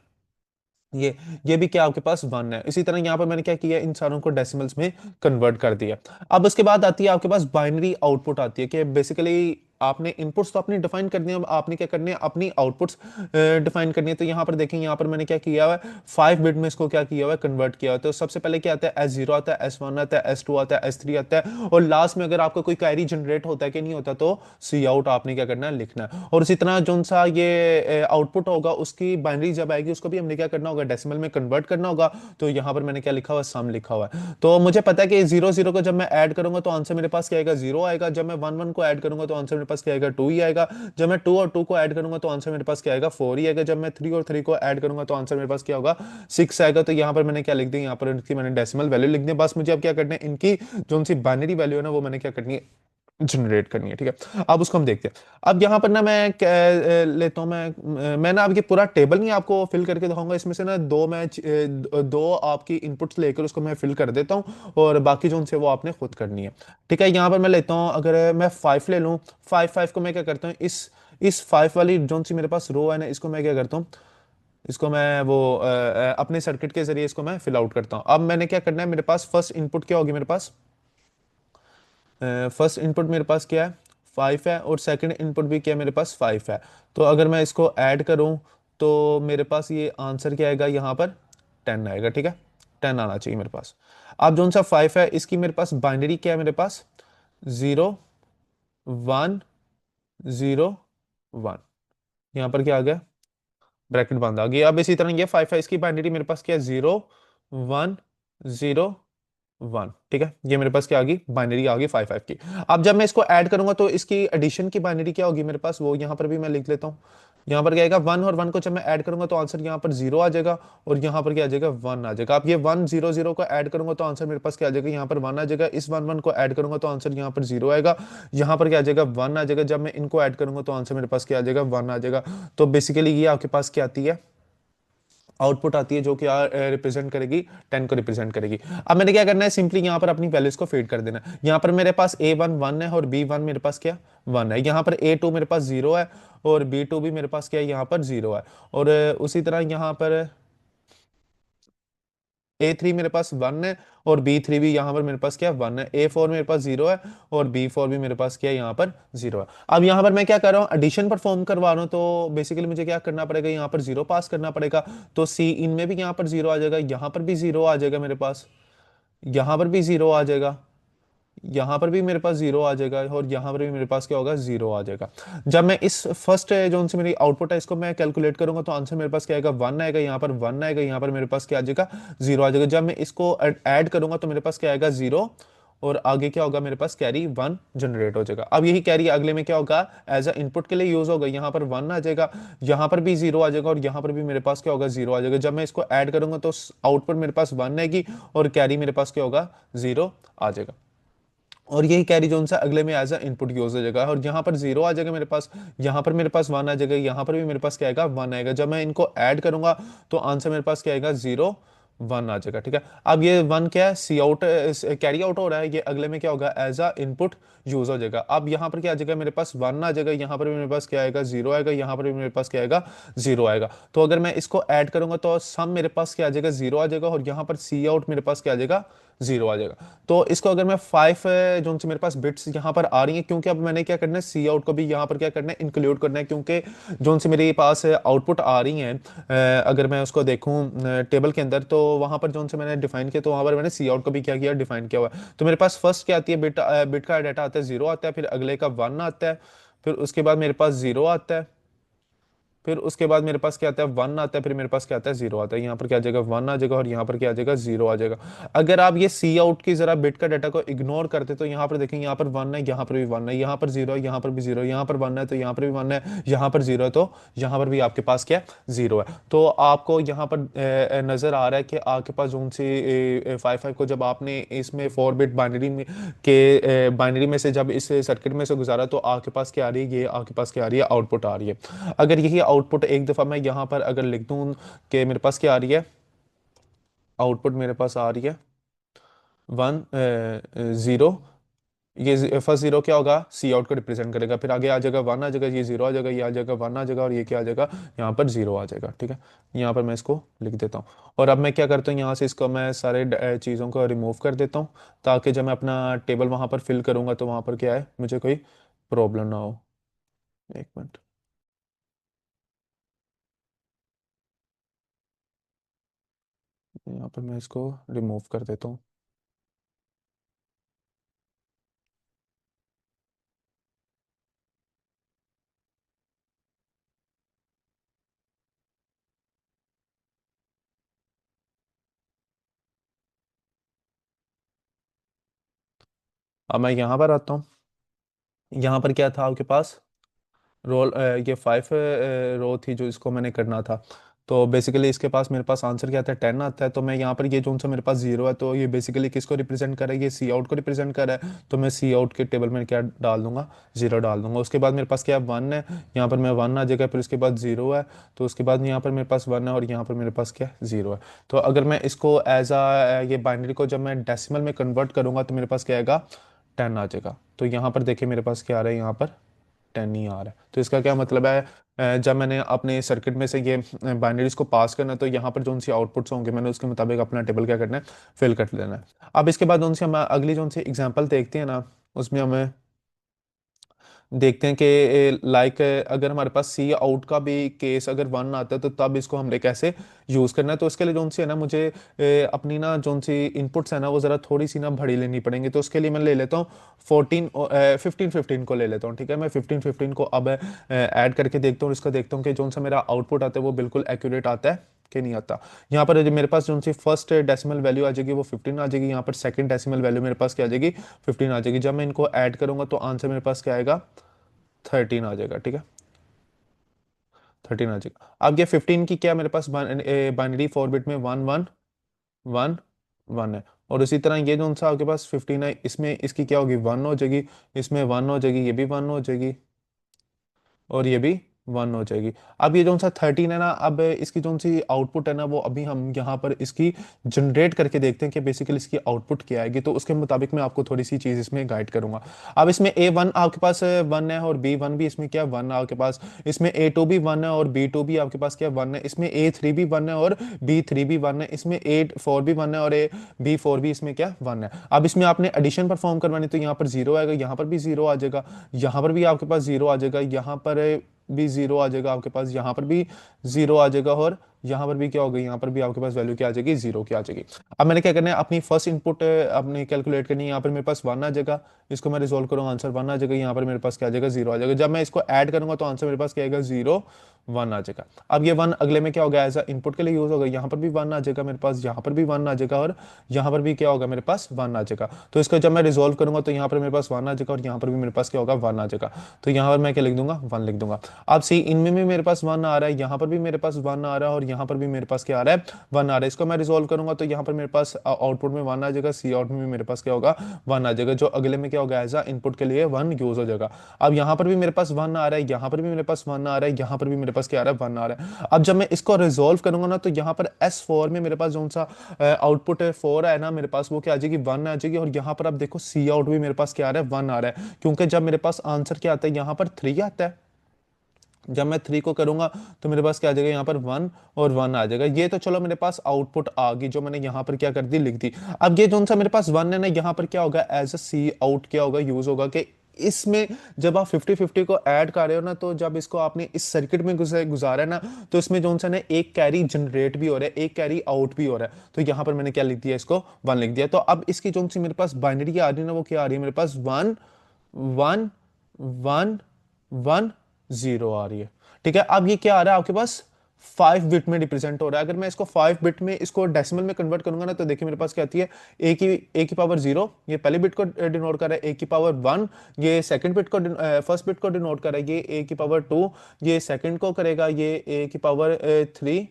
ये ये भी क्या आपके पास 1 है। इसी तरह यहाँ पर मैंने क्या किया, इन सारों को डेसिमल्स में कन्वर्ट कर दिया। अब उसके बाद आती है आपके पास बाइनरी आउटपुट आती है, कि बेसिकली आपने इनपुट्स तो अपनी डिफाइन करनी है, अब आपने क्या करनी है, अपनी आउटपुट्स डिफाइन करनी है। तो यहाँ पर देखेंगे, यहाँ पर मैंने क्या किया हुआ है, 5 बिट में इसको क्या किया हुआ है, कन्वर्ट किया हुआ है। तो सबसे पहले क्या आता है, S0 आता है, S1 आता है, S2 आता है, S3 आता है, और लास्ट में अगर आपका कोई क्वेरी जनरेट होता है कि नहीं होता, तो सी आउट आपने क्या करना है, लिखना है। और इसी तरह जो सा ये आउटपुट होगा, उसकी बाइनरी जब आएगी उसको भी हमने क्या करना होगा, डेसिमल में कन्वर्ट करना होगा। तो यहाँ पर मैंने क्या लिखा हुआ, सम लिखा हुआ है। तो मुझे पता है कि 0 0 को जब मैं ऐड करूंगा तो आंसर मेरे पास क्या आएगा, 0 आएगा। जब मैं 1 1 को ऐड करूंगा तो आंसर मेरे पास क्या आएगा, 2 ही आएगा। जब मैं 2 और 2 को ऐड करूंगा तो आंसर मेरे पास क्या आएगा, 4 ही आएगा। जब मैं 3 और 3 को ऐड करूंगा तो आंसर मेरे पास क्या होगा, 6 आएगा। तो यहाँ पर मैंने क्या लिख दिया, यहाँ पर इनकी मैंने डेसिमल वैल्यू लिख दी। बस मुझे अब क्या करना है, इनकी जो सी बाइनरी वैल्यू है ना, वो मैंने क्या करनी है, जनरेट करनी है। ठीक है, अब उसको हम देखते हैं। अब यहाँ पर ना मैं लेता हूँ, मैं ना आपकी पूरा टेबल नहीं आपको फिल करके दिखाऊंगा, इसमें से ना दो आपकी इनपुट्स लेकर उसको मैं फिल कर देता हूँ, और बाकी जो उनसे वो आपने खुद करनी है। ठीक है, यहाँ पर मैं लेता हूँ, अगर मैं 5 ले लूँ, 5 को मैं क्या करता हूँ, इस 5 वाली जो सी मेरे पास रो है ना, इसको मैं क्या करता हूँ, इसको मैं वो अपने सर्किट के जरिए इसको मैं फिल आउट करता हूँ। अब मैंने क्या करना है, मेरे पास फर्स्ट इनपुट क्या होगी, मेरे पास फर्स्ट इनपुट मेरे पास क्या है, 5 है, और सेकंड इनपुट भी क्या है, मेरे पास 5 है। तो अगर मैं इसको ऐड करूं तो मेरे पास ये आंसर क्या आएगा, यहाँ पर 10 आएगा। ठीक है, 10 आना चाहिए मेरे पास। अब जो सा 5 है, इसकी मेरे पास बाइनरी क्या है, मेरे पास 0 1 0 1। यहाँ पर क्या आ गया, ब्रैकेट बंद आ गई। अब इसी तरह ये 5 है, इसकी बाइनरी मेरे पास क्या है, 0 1 0 1। ठीक है, ये मेरे पास क्या आ गई, बाइनरी आ गई 5 की। अब जब मैं इसको ऐड करूंगा तो इसकी एडिशन की बाइनरी क्या होगी मेरे पास, वो यहाँ पर भी मैं लिख लेता हूँ। यहाँ पर क्या आएगा, 1 और 1 को जब मैं ऐड करूंगा तो आंसर यहाँ पर 0 आ जाएगा, और यहाँ पर क्या आ जाएगा, 1 आ जाएगा। अब ये 1 0 0 को ऐड करूंगा तो आंसर मेरे पास क्या आ जाएगा, यहाँ पर 1 आ जाएगा। इस 1 1 को ऐड करूंगा तो आंसर यहाँ पर 0 आएगा, यहाँ पर क्या आ जाएगा, 1 आ जाएगा। जब मैं इनको ऐड करूंगा तो आंसर मेरे पास क्या आ जाएगा, 1 आ जाएगा। तो बेसिकली ये आपके पास क्या आती है, आउटपुट आती है, जो कि रिप्रेजेंट करेगी 10 को रिप्रेजेंट करेगी। अब मैंने क्या करना है, सिंपली यहाँ पर अपनी वैल्यूज को फीड कर देना है। यहाँ पर मेरे पास A1 1 है, और B1 मेरे पास क्या 1 है। यहाँ पर A2 मेरे पास 0 है, और B2 भी मेरे पास क्या है, यहाँ पर 0 है। और उसी तरह यहाँ पर A3 मेरे पास 1 है, और B3 भी यहाँ पर मेरे पास क्या 1 है। A4 मेरे पास 0 है, और B4 भी मेरे पास क्या है, यहाँ पर 0 है। अब यहाँ पर मैं क्या कर रहा हूँ, एडिशन परफॉर्म करवा रहा हूँ, तो बेसिकली मुझे क्या करना पड़ेगा, यहाँ पर 0 पास करना पड़ेगा। तो C इनमें भी यहाँ पर 0 आ जाएगा, यहाँ पर भी 0 आ जाएगा मेरे पास, यहाँ पर भी 0 आ जाएगा, यहाँ पर भी मेरे पास 0 आ जाएगा, और यहाँ पर भी मेरे पास क्या होगा, 0 आ जाएगा। जब मैं इस फर्स्ट जो से मेरी आउटपुट है, इसको मैं कैलकुलेट करूंगा तो आंसर मेरे पास क्या आएगा, 1 आएगा। यहाँ पर 1 आएगा, यहाँ पर मेरे पास क्या आ जाएगा, 0 आ जाएगा। जब मैं इसको ऐड करूंगा तो मेरे पास क्या आएगा, 0, और आगे क्या होगा, मेरे पास कैरी 1 जनरेट हो जाएगा। अब यही कैरी अगले में क्या होगा, एज अ इनपुट के लिए यूज होगा। यहाँ पर 1 आ जाएगा, यहाँ पर भी 0 आ जाएगा, और यहाँ पर भी मेरे पास क्या होगा, 0 आ जाएगा। जब मैं इसको ऐड करूंगा तो आउटपुट मेरे पास 1 आएगी, और कैरी मेरे पास क्या होगा, 0 आ जाएगा। और यही कैरी जोन सा अगले में एज अ इनपुट यूज हो जाएगा, और यहाँ पर 0 आ जाएगा मेरे पास, यहाँ पर मेरे पास 1 आ जाएगा, यहाँ पर भी मेरे पास क्या आएगा, 1 आएगा। जब मैं इनको ऐड करूंगा तो आंसर मेरे पास क्या आएगा, 0 1 आ जाएगा। ठीक है, अब ये 1 क्या है, सी आउट कैरी आउट हो रहा है, ये अगले में क्या होगा, एज अ इनपुट यूज हो जाएगा। अब यहाँ पर क्या आ जाएगा, मेरे पास 1 आ जाएगा, यहाँ पर भी मेरे पास क्या आएगा, 0 आएगा, यहाँ पर भी मेरे पास क्या आएगा, 0 आएगा। तो अगर मैं इसको ऐड करूंगा तो सम मेरे पास क्या आ जाएगा, 0 आ जाएगा, और यहाँ पर सी आउट मेरे पास क्या आ जाएगा, 0 आ जाएगा। तो इसको अगर मैं 5 जो से मेरे पास बिट्स यहाँ पर आ रही हैं, क्योंकि अब मैंने क्या करना है, सी आउट को भी यहाँ पर क्या करना है, इंक्लूड करना है, क्योंकि जो से मेरे पास आउटपुट आ रही हैं, अगर मैं उसको देखूँ टेबल के अंदर, तो वहाँ पर जो से मैंने डिफाइन किया, तो वहाँ पर मैंने सी आउट को भी क्या किया, डिफाइन किया हुआ है। तो मेरे पास फर्स्ट क्या आती है, बिट बिट का डाटा आता है, 0 आता है, फिर अगले का 1 आता है, फिर उसके बाद मेरे पास 0 आता है, फिर उसके बाद मेरे पास क्या आता है, 1 आता है, फिर मेरे पास क्या आता है, 0 आता है। यहाँ पर क्या आ जाएगा, 1 आ जाएगा, और यहाँ पर क्या आ जाएगा, 0 आ जाएगा। अगर आप ये सी आउट की जरा बिट का डाटा को इग्नोर करते तो यहाँ पर देखेंगे, यहाँ पर 1 है, यहाँ पर भी 1 है, यहाँ पर 0 है, यहाँ पर भी 0 है, यहाँ पर 1 है तो यहाँ पर भी 1 है, यहाँ पर 0 है तो यहाँ पर भी आपके पास क्या है, 0 है। तो आपको यहाँ पर नजर आ रहा है कि आपके पास जोन से 5 को जब आपने इसमें 4 बिट बाइनरी में के बाइनरी में से जब इस सर्किट में से गुजारा, तो आपके पास क्या आ रही है, ये आपके पास क्या आ रही है, आउटपुट आ रही है। अगर यही आउटपुट एक दफा मैं यहाँ पर अगर लिख दूं कि मेरे पास क्या आ रही है, आउटपुट मेरे पास आ रही है वन ज़ीरो, ये फर्स्ट जीरो क्या होगा, सी आउट को रिप्रेजेंट करेगा, फिर आगे आ जाएगा वन आ जाएगा, ये जीरो आ जाएगा, ये आ जाएगा वन आ जाएगा, और ये क्या आ जाएगा, यहाँ पर जीरो आ जाएगा। ठीक है, यहाँ पर मैं इसको लिख देता हूँ, और अब मैं क्या करता हूँ, यहाँ से इसको मैं सारे चीज़ों को रिमूव कर देता हूँ, ताकि जब मैं अपना टेबल वहाँ पर फिल करूँगा तो वहाँ पर क्या है, मुझे कोई प्रॉब्लम ना हो। एक मिनट, यहाँ पर मैं इसको रिमूव कर देता हूँ। अब मैं यहाँ पर आता हूँ, यहाँ पर क्या था आपके पास, ये फाइव रो थी जो इसको मैंने करना था। तो बेसिकली इसके पास मेरे पास आंसर क्या आता है, 10 आता है। तो मैं यहाँ पर ये जो सा मेरे पास जीरो है, तो ये बेसिकली किसको रिप्रेजेंट कर रहा है, ये सी आउट को रिप्रेजेंट कर रहा है। तो मैं सी आउट के टेबल में क्या डाल दूंगा, जीरो डाल दूंगा। उसके बाद मेरे पास क्या है, वन है, यहाँ पर मैं वन आ जाएगा, फिर उसके बाद जीरो है, तो उसके बाद यहाँ पर मेरे पास वन है, और यहाँ पर मेरे पास क्या है, जीरो है। तो अगर मैं इसको एज आ ये बाइनरी को जब मैं डेसिमल में कन्वर्ट करूंगा तो मेरे पास क्या आएगा, 10 आ जाएगा। तो यहाँ पर देखिए मेरे पास क्या आ रहा है, यहाँ पर 10 ही आ रहा है। तो इसका क्या मतलब है, जब मैंने अपने सर्किट में से ये बाइनरीज को पास करना है, तो यहाँ पर जो सी आउटपुट्स होंगे मैंने उसके मुताबिक अपना टेबल क्या करना है, फिल कर लेना है। अब इसके बाद उनसे हम अगली जो सी एग्जांपल देखते हैं ना, उसमें हमें देखते हैं कि लाइक अगर हमारे पास सी आउट का भी केस अगर वन आता है, तो तब इसको हमने कैसे यूज़ करना है। तो इसके लिए जो सी है ना, मुझे अपनी ना जो सी इनपुट्स है ना, वो ज़रा थोड़ी सी ना बड़ी लेनी पड़ेंगी। तो उसके लिए मैं ले लेता हूँ 15 को ले लेता हूँ। ठीक है, मैं 15 को अब ऐड करके देखता हूँ, इसका देखता हूँ कि जो सा मेरा आउटपुट आता है वो बिल्कुल एक्यूरेट आता है कि नहीं आता। यहाँ पर जो मेरे पास जो सी फर्स्ट डेसिमल वैल्यू आ जाएगी वो 15 आ जाएगी, यहाँ पर सेकंड डेसिमल वैल्यू मेरे पास क्या आ जाएगी, 15 आ जाएगी। जब मैं इनको ऐड करूंगा तो आंसर मेरे पास क्या आएगा, 13 आ जाएगा। ठीक है, 13 आ जाएगा। अब ये 15 की क्या मेरे पास बाइनरी फोर बिट में वन वन वन वन है, और इसी तरह ये जो सा आपके पास 15 है, इसमें इसकी क्या होगी, वन हो जाएगी, इसमें वन हो जाएगी, ये भी वन हो जाएगी, और ये भी वन हो जाएगी। अब ये जो सा 13 है ना, अब इसकी जो सी आउटपुट है ना, वो अभी हम यहाँ पर इसकी जनरेट करके देखते हैं कि बेसिकली इसकी आउटपुट क्या आएगी। तो उसके मुताबिक मैं आपको थोड़ी सी चीज़ इसमें गाइड करूंगा। अब इसमें ए वन आपके पास वन है, और बी वन भी इसमें क्या वन है आपके पास, इसमें ए टू भी वन है, और बी टू भी आपके पास क्या वन है, इसमें ए थ्री भी वन है, और बी थ्री भी वन है, इसमें ए फोर भी वन है, और ए बी फोर भी इसमें क्या वन है। अब इसमें आपने एडिशन परफॉर्म करवानी, तो यहाँ पर जीरो आएगा, यहाँ पर भी जीरो आ जाएगा, यहाँ पर भी आपके पास जीरो आ जाएगा, यहाँ पर भी जीरो आ जाएगा आपके पास, यहाँ पर भी जीरो आ जाएगा, और यहाँ पर भी क्या होगा, यहाँ पर भी आपके पास वैल्यू क्या आ जाएगी, जीरो की आ जाएगी। अब मैंने क्या करना है, अपनी फर्स्ट इनपुट अपनी कैलकुलेट करनी है। यहाँ पर मेरे पास वन आ जाएगा, इसको मैं रिजोल्व करूँगा, आंसर वन आ जाएगा, यहाँ पर मेरे पास क्या आ जाएगा, जीरो आ जाएगा। जब मैं इसको ऐड करूंगा तो आंसर मेरे पास क्या आएगा, जीरो वन आ जाएगा। अब ये वन अगले में क्या होगा, एज इनपुट के लिए यूज होगा, यहाँ पर भी वन आ जाएगा मेरे पास, यहाँ पर भी वन आ जाएगा, और यहाँ पर भी क्या होगा, मेरे पास वन आ जाएगा। तो इसको जब मैं रिजोल्व करूंगा तो यहाँ पर मेरे पास वन आ जाएगा, और यहाँ पर भी मेरे पास क्या होगा, वन आ जाएगा। तो यहाँ पर मैं क्या लिख दूंगा, वन लिख दूंगा। अब सी इनमें भी मेरे पास वन आ रहा है, यहाँ पर भी मेरे पास वन आ रहा है, और यहाँ पर भी मेरे पास क्या आ रहा है, वन आ रहा है। इसको मैं रिजोल्व करूंगा तो यहाँ पर मेरे पास आउटपुट में वन आ जाएगा, सी आउट में भी मेरे पास क्या होगा, वन आ जाएगा, जो अगले में क्या होगा, एज इनपुट के लिए वन यूज हो जाएगा। अब यहाँ पर भी मेरे पास वन आ रहा है, यहाँ पर भी मेरे पास वन आ रहा है, यहाँ पर भी मेरे पास क्या आ रहा है, वन आ रहा है। अब जब मैं इसको रिजोल्व करूंगा ना, तो यहाँ पर एस फोर में मेरे पास जो सा आउटपुट है फोर है ना मेरे पास, वो क्या आ जाएगी, वन आ जाएगी। और यहाँ पर आप देखो सी आउट भी मेरे पास क्या आ रहा है, वन आ रहा है, क्योंकि जब मेरे पास आंसर क्या आता है, यहाँ पर थ्री आता है। जब मैं थ्री को करूंगा तो मेरे पास क्या आ जाएगा, यहाँ पर वन और वन आ जाएगा। ये तो चलो मेरे पास आउटपुट आ गई, जो मैंने यहाँ पर क्या कर दी, लिख दी। अब ये जो सा मेरे पास वन है ना, यहाँ पर क्या होगा, एज अ सी आउट क्या होगा, यूज होगा कि इसमें जब आप 50-50 को ऐड कर रहे हो ना, तो जब इसको आपने इस सर्किट में गुजारा है ना, तो इसमें जो सा ना एक कैरी जनरेट भी हो रहा है, एक कैरी आउट भी हो रहा है। तो यहाँ पर मैंने क्या लिख दिया, इसको वन लिख दिया। तो अब इसकी जो सी मेरे पास बाइनरी आ रही है ना, वो क्या आ रही है मेरे पास, one one one one zero आ रही है। ठीक है, अब ये क्या आ रहा है आपके पास, 5 बिट में रिप्रेजेंट हो रहा है। अगर मैं इसको 5 बिट में इसको डेसिमल में कन्वर्ट करूंगा ना, तो देखिए मेरे पास क्या आती है, ए की पावर जीरो, ये पहले बिट को डिनोट कर रहा है, ए की पावर वन, ये सेकंड बिट को फर्स्ट बिट को डिनोट कर रहा है, ये ए की पावर टू, ये सेकंड को करेगा, ये ए की पावर थ्री,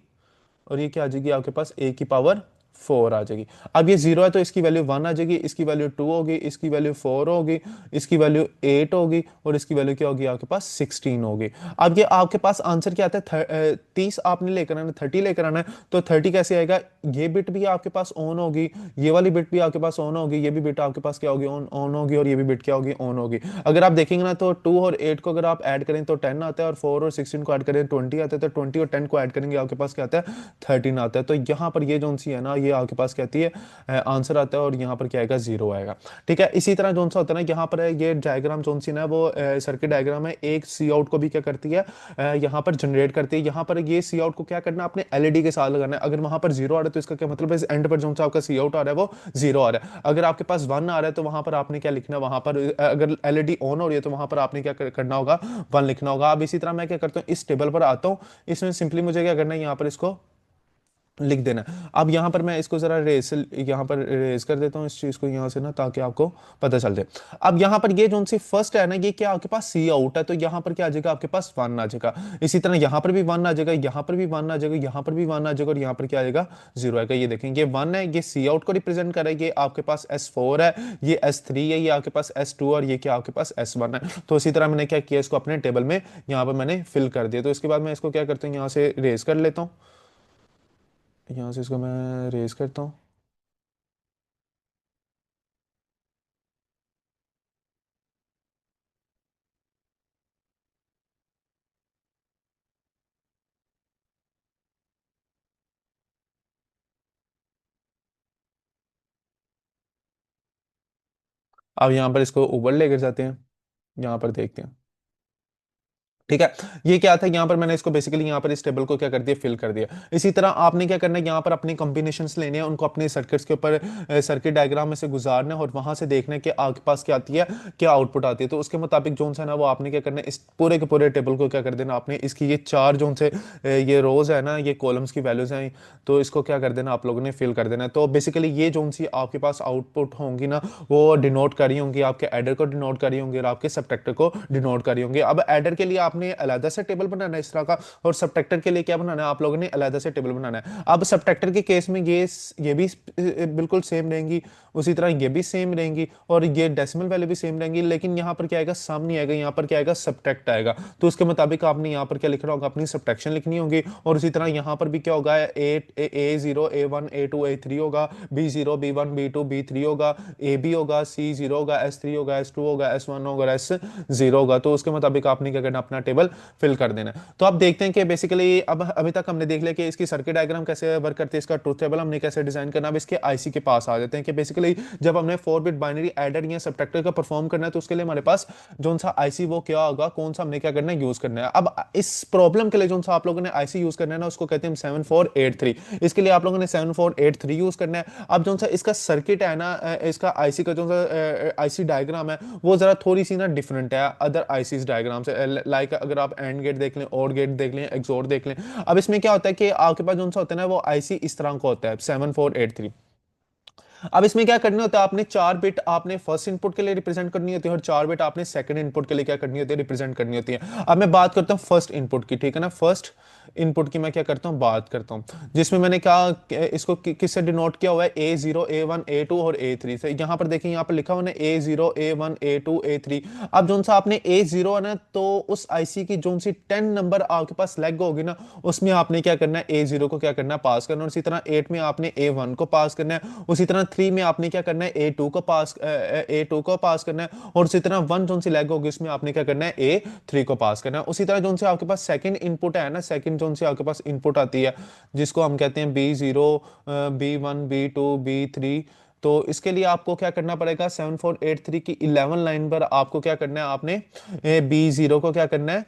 और ये क्या आ जाएगी आपके पास, ए की पावर 4 आ जाएगी। अब ये 0 है तो इसकी वैल्यू 1 आ जाएगी, इसकी वैल्यू 2 होगी, इसकी वैल्यू 4 होगी, इसकी वैल्यू 8 होगी, और इसकी वैल्यू क्या होगी आपके पास 16 होगी। अब ये आपके पास आंसर क्या आता है, 30 आपने लेकर आना, 30 लेकर आना है। तो 30 कैसे आएगा, ये बिट भी आपके पास ऑन होगी, ये वाली बिट भी आपके पास ऑन होगी, ये भी बिट आपके पास क्या होगी, ऑन ऑन होगी, और ये भी बिट क्या होगी, ऑन होगी। अगर आप देखेंगे ना तो 2 और 8 को अगर आप ऐड करें तो 10 आता है, और 4 और 16 को ऐड करें 20 आता है, तो 20 और 10 को ऐड करेंगे आपके पास क्या आता है, 13 आता है। तो यहाँ पर ये जो सी है ना, ये आपके पास कहती है आंसर आता है, और यहाँ पर क्या आएगा, 0 आएगा। ठीक है, इसी तरह जो सा होता है ना, यहाँ पर ये डायग्राम जो सी ना, वो सर्किट डायग्राम है, एक सी आउट को भी क्या करती है, यहाँ पर जनरेट करती है। यहाँ पर ये सी आउट को क्या करना है, अपने एलईडी के साथ लगाना है। अगर वहां पर 0 आ रहा है तो इसका क्या मतलब है, इस एंड पर जो सा आपका सी आउट आ रहा है वो 0 आ रहा है। अगर आपके पास 1 आ रहा है तो वहां पर आपने क्या लिखना है, वहां पर अगर एलईडी ऑन हो रही है तो वहां पर आपने क्या करना होगा, 1 लिखना होगा। अब इसी तरह मैं क्या करता हूँ, इस टेबल पर आता हूँ, इसमें सिंपली मुझे क्या करना है, यहाँ पर इसको लिख देना। अब यहां पर मैं इसको जरा रेस यहां पर रेस कर देता हूं इस चीज को यहां से ना, ताकि आपको पता चल जाए। अब यहां पर ये जो सी फर्स्ट है ना, ये क्या आपके पास सी आउट है, तो यहां पर क्या आ जाएगा, आपके पास 1 आ जाएगा। इसी तरह यहां पर भी 1 आ जाएगा, यहां पर भी 1 आ जाएगा, यहां पर भी 1 आ जाएगा, और यहां पर क्या आ जाएगा, 0 आएगा। ये देखें, ये 1 है, ये सी आउट को रिप्रेजेंट कर रहा है, ये आपके पास S4 है, ये S3 है, ये आपके पास S2, और ये क्या आपके पास S1 है। तो इसी तरह मैंने क्या किया, इसको अपने टेबल में यहां पर मैंने फिल कर दिया। तो इसके बाद मैं इसको क्या करता हूँ, यहां से रेस कर लेता हूँ, यहाँ से इसको मैं रेज करता हूँ। अब यहाँ पर इसको ऊपर लेकर जाते हैं, यहाँ पर देखते हैं। ठीक है, ये क्या था, यहाँ पर मैंने इसको बेसिकली यहाँ पर इस टेबल को क्या कर दिया, फिल कर दिया। इसी तरह आपने क्या करना है, यहाँ पर अपनी कॉम्बिनेशंस लेने हैं, उनको अपने सर्किट्स के ऊपर सर्किट डायग्राम में से गुजारना है, और वहां से देखना है कि आपके पास क्या आती है, क्या आउटपुट आती है। तो उसके मुताबिक जो सा ना, वो आपने क्या करना है, इस पूरे के पूरे टेबल को क्या कर देना आपने, इसकी ये चार जो से ये रोज है ना, ये कॉलम्स की वैल्यूज हैं, तो इसको क्या कर देना, आप लोगों ने फिल कर देना है। तो बेसिकली ये जो सी आपके पास आउटपुट होंगी ना, वो डिनोट करी होंगी, आपके एडर को डिनोट करी होंगी, और आपके सबट्रैक्टर को डिनोट करी होंगी। अब एडर के लिए आपने अलग से टेबल बनाना है इस तरह का, और सबट्रैक्टर के लिए क्या बनाना है, आप लोगों ने अलग से टेबल बनाना है। अब सबट्रैक्टर के केस में ये भी बिल्कुल सेम रहेंगी, उसी तरह ये भी सेम रहेंगी, और ये डेसिमल वैल्यू भी सेम रहेंगी, लेकिन यहाँ पर क्या आएगा, सामने आएगा, यहाँ पर क्या आएगा, सबट्रैक्ट आएगा। तो उसके मुताबिक आपने यहाँ पर क्या लिखना होगा, अपनी सबट्रैक्शन लिखनी होगी। और उसी तरह यहाँ पर भी क्या होगा, A0 A1 A2 A3 होगा, B0 B1 B2 B3 होगा, AB होगा, C0 होगा, S3 होगा, S2 होगा, S1 होगा, S0 होगा। तो उसके मुताबिक आपने क्या करना, अपना टेबल फिल कर देना। तो आप देखते हैं कि बेसिकली अब अभी तक हमने देख लिया कि इसकी सर्किट डायग्राम कैसे वर्क करती है, इसका ट्रूथ टेबल हमने कैसे डिजाइन करना। अब इसके आईसी के पास आ जाते हैं कि बेसिकली जब हमने 4 बिट बाइनरी एडर या सबट्रैक्टर का परफॉर्म करना है, तो उसके लिए हमारे पास जो सा आईसी वो क्या होगा, कौन सा हमने क्या करना है, यूज करना है। अब इस प्रॉब्लम के लिए जो सा आप लोगों ने आईसी यूज करना है ना, उसको कहते हैं 7483। इसके लिए आप लोगों ने 7483 यूज करना है। अब जो सा इसका सर्किट है ना, इसका आईसी का जो सा आईसी डायग्राम है, वो जरा थोड़ी सी ना डिफरेंट है अदर आईसी डायग्राम से। लाइक अगर आप एंड गेट देख लें, और गेट देख लें, एक्सोर देख लें। अब इसमें क्या होता है कि आपके पास जो सा होता है ना, वो आईसी इस तरह का होता है 7483। अब इसमें क्या करना होता है, आपने 4 बिट आपने फर्स्ट इनपुट के लिए रिप्रेजेंट करनी होती है, और 4 बिट आपने सेकंड इनपुट के लिए क्या करनी होती है, रिप्रेजेंट करनी होती है। अब मैं बात करता हूं फर्स्ट इनपुट की, ठीक है ना, फर्स्ट इनपुट की मैं क्या करता हूं, बात करता हूं, जिसमें मैंने कहा इसको किससे डिनोट किया हुआ है, A0 A1 A2 और A3 से। यहां पर देखिए, यहां पर लिखा हुआ है A0 A1 A2 A3। अब जो सा आपने A0 है ना, तो उस आईसी की जो सी 10 नंबर आपके पास लेग होगी ना, उसमें आपने क्या करना है, A0 को क्या करना है, पास करना। और इसी तरह 8 में आपने A1 को पास करना है। उसी तरह 3 में आपने क्या करना है, A2 को पास करना है। और उसी तरह 1 जोन सी लैग होगी, उसमें आपने क्या करना है, A3 को पास करना है। उसी तरह जोन से आपके पास सेकंड इनपुट है ना, सेकंड जोन से आपके पास इनपुट आती है, जिसको हम कहते हैं B0 B1 B2 B3। तो इसके लिए आपको क्या करना पड़ेगा, 7483 की 11 लाइन पर आपको क्या करना है, आपने B0 को क्या करना है,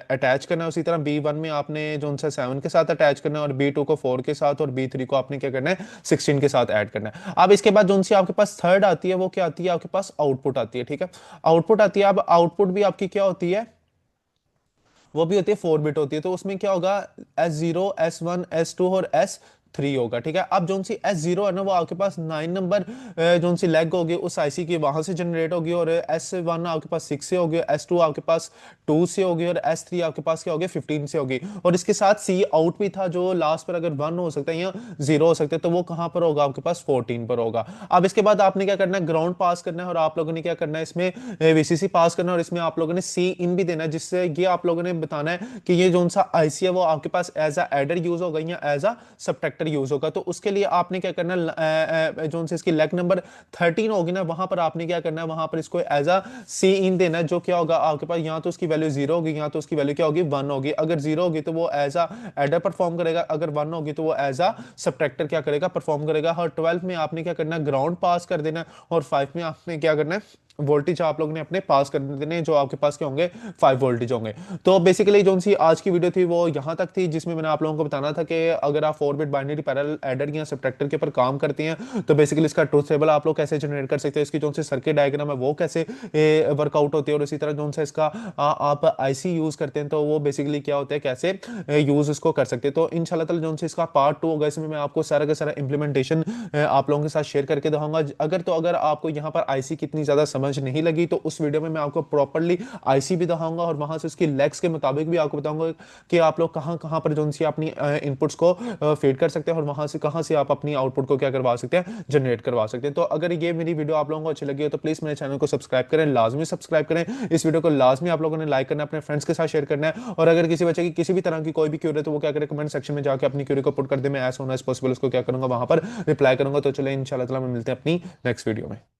अटैच करना है। उसी तरह B1 में आपने जो सा 7 के साथ अटैच करना है, और B2 को 4 के साथ, और B3 को आपने क्या करना है, 16 के साथ ऐड करना है। अब इसके बाद जो सी आपके पास थर्ड आती है, वो क्या आती है, आपके पास आउटपुट आती है। ठीक है, आउटपुट आती है। अब आउटपुट भी आपकी क्या होती है, वो भी होती है 4 बिट होती है। तो उसमें क्या होगा, S0 S1 S2 और S3 3 होगा। ठीक है, अब जो सी S0 है ना वो आपके पास 9 नंबर जो सी लेग होगी उस आईसी की वहां से जनरेट होगी, और S1 आपके पास 6 से होगी, S2 आपके पास 2 से होगी, और S3 आपके पास क्या होगी 15 से होगी। और इसके साथ सी आउट भी था जो लास्ट पर अगर 1 हो सकता है या 0 हो सकता है, तो वो कहां पर होगा आपके पास 14 पर होगा। अब इसके बाद आपने क्या करना है, ग्राउंड पास करना है, और आप लोगों ने क्या करना है इसमें वीसीसी पास करना है, और इसमें आप लोगों ने सी इन भी देना है, जिससे ये आप लोगों ने बताना है कि ये जो सा आईसी है वो आपके पास एज अ एडर यूज होगा या एज अ सबट्रैक्टर यूज होगा। तो उसके लिए आपने क्या करना है, जो से इसकी लेग नंबर 13 होगी ना वहां पर आपने क्या करना है, वहां पर इसको एज अ सी इन देना है, जो क्या होगा आपके पास यहाँ तो उसकी वैल्यू 0 होगी, यहाँ तो उसकी वैल्यू क्या होगी 1 होगी। अगर 0 होगी तो वो एज अ एडर परफॉर्म करेगा, अगर 1 होगी तो वो एज अ सबट्रैक्टर क्या करेगा परफॉर्म करेगा। और 12 में आपने क्या करना है, ग्राउंड पास कर देना, और 5 में आपने क्या करना है, वोल्टेज आप लोगों ने अपने पास कर देने, जो आपके पास क्या होंगे 5 वोल्टेज होंगे। तो बेसिकली जो सी आज की वीडियो थी वो यहाँ तक थी, जिसमें मैंने आप लोगों को बताना था कि अगर आप 4 बिट बाइनरी पैरेलल एडर या सबट्रैक्टर के ऊपर काम करते हैं तो बेसिकली इसका ट्रूथ टेबल आप लोग कैसे जनरेट कर सकते हैं, इसकी जो सी सर्किट डायग्राम है वो कैसे वर्कआउट होती है, और इसी तरह जो सा इसका आप आईसी यूज करते हैं तो वो बेसिकली क्या होता है, कैसे यूज इसको कर सकते हैं। तो इंशाल्लाह ताला जो सा इसका पार्ट 2 होगा, इसमें मैं आपको सारा का सारा इंप्लीमेंटेशन आप लोगों के साथ शेयर करके दिखाऊंगा। अगर आपको यहाँ पर आईसी कितनी ज्यादा समझ नहीं लगी तो उस वीडियो में मैं आपको प्रॉपर्ली आईसी भी दिखाऊंगा, और वहां से उसकी लेग्स के मुताबिक भी आपको बताऊंगा कि आप लोग कहां कहां पर जो सी अपनी इनपुट्स को फीड कर सकते हैं, और वहां से कहां से आप अपनी आउटपुट को क्या करवा सकते हैं, जनरेट करवा सकते हैं। तो अगर ये मेरी वीडियो आप लोगों को अच्छी लगी हो तो प्लीज मेरे चैनल को सब्सक्राइब करें, लाजमी सब्सक्राइब करें, इस वीडियो को लाजमी आप लोगों ने लाइक करना है, अपने फ्रेंड्स के साथ शेयर करना है, और अगर किसी बच्चे की किसी भी तरह की कोई भी क्यूरी है तो वो क्या करें, कमेंट सेक्शन में जाकर अपनी क्यूरी को पुट कर दे, मैं एज सोन एज पॉसिबल उसको क्या करूंगा वहां पर रिप्लाई करूंगा। तो चले इंशाल्लाह ताला मिलते हैं अपनी नेक्स्ट वीडियो में।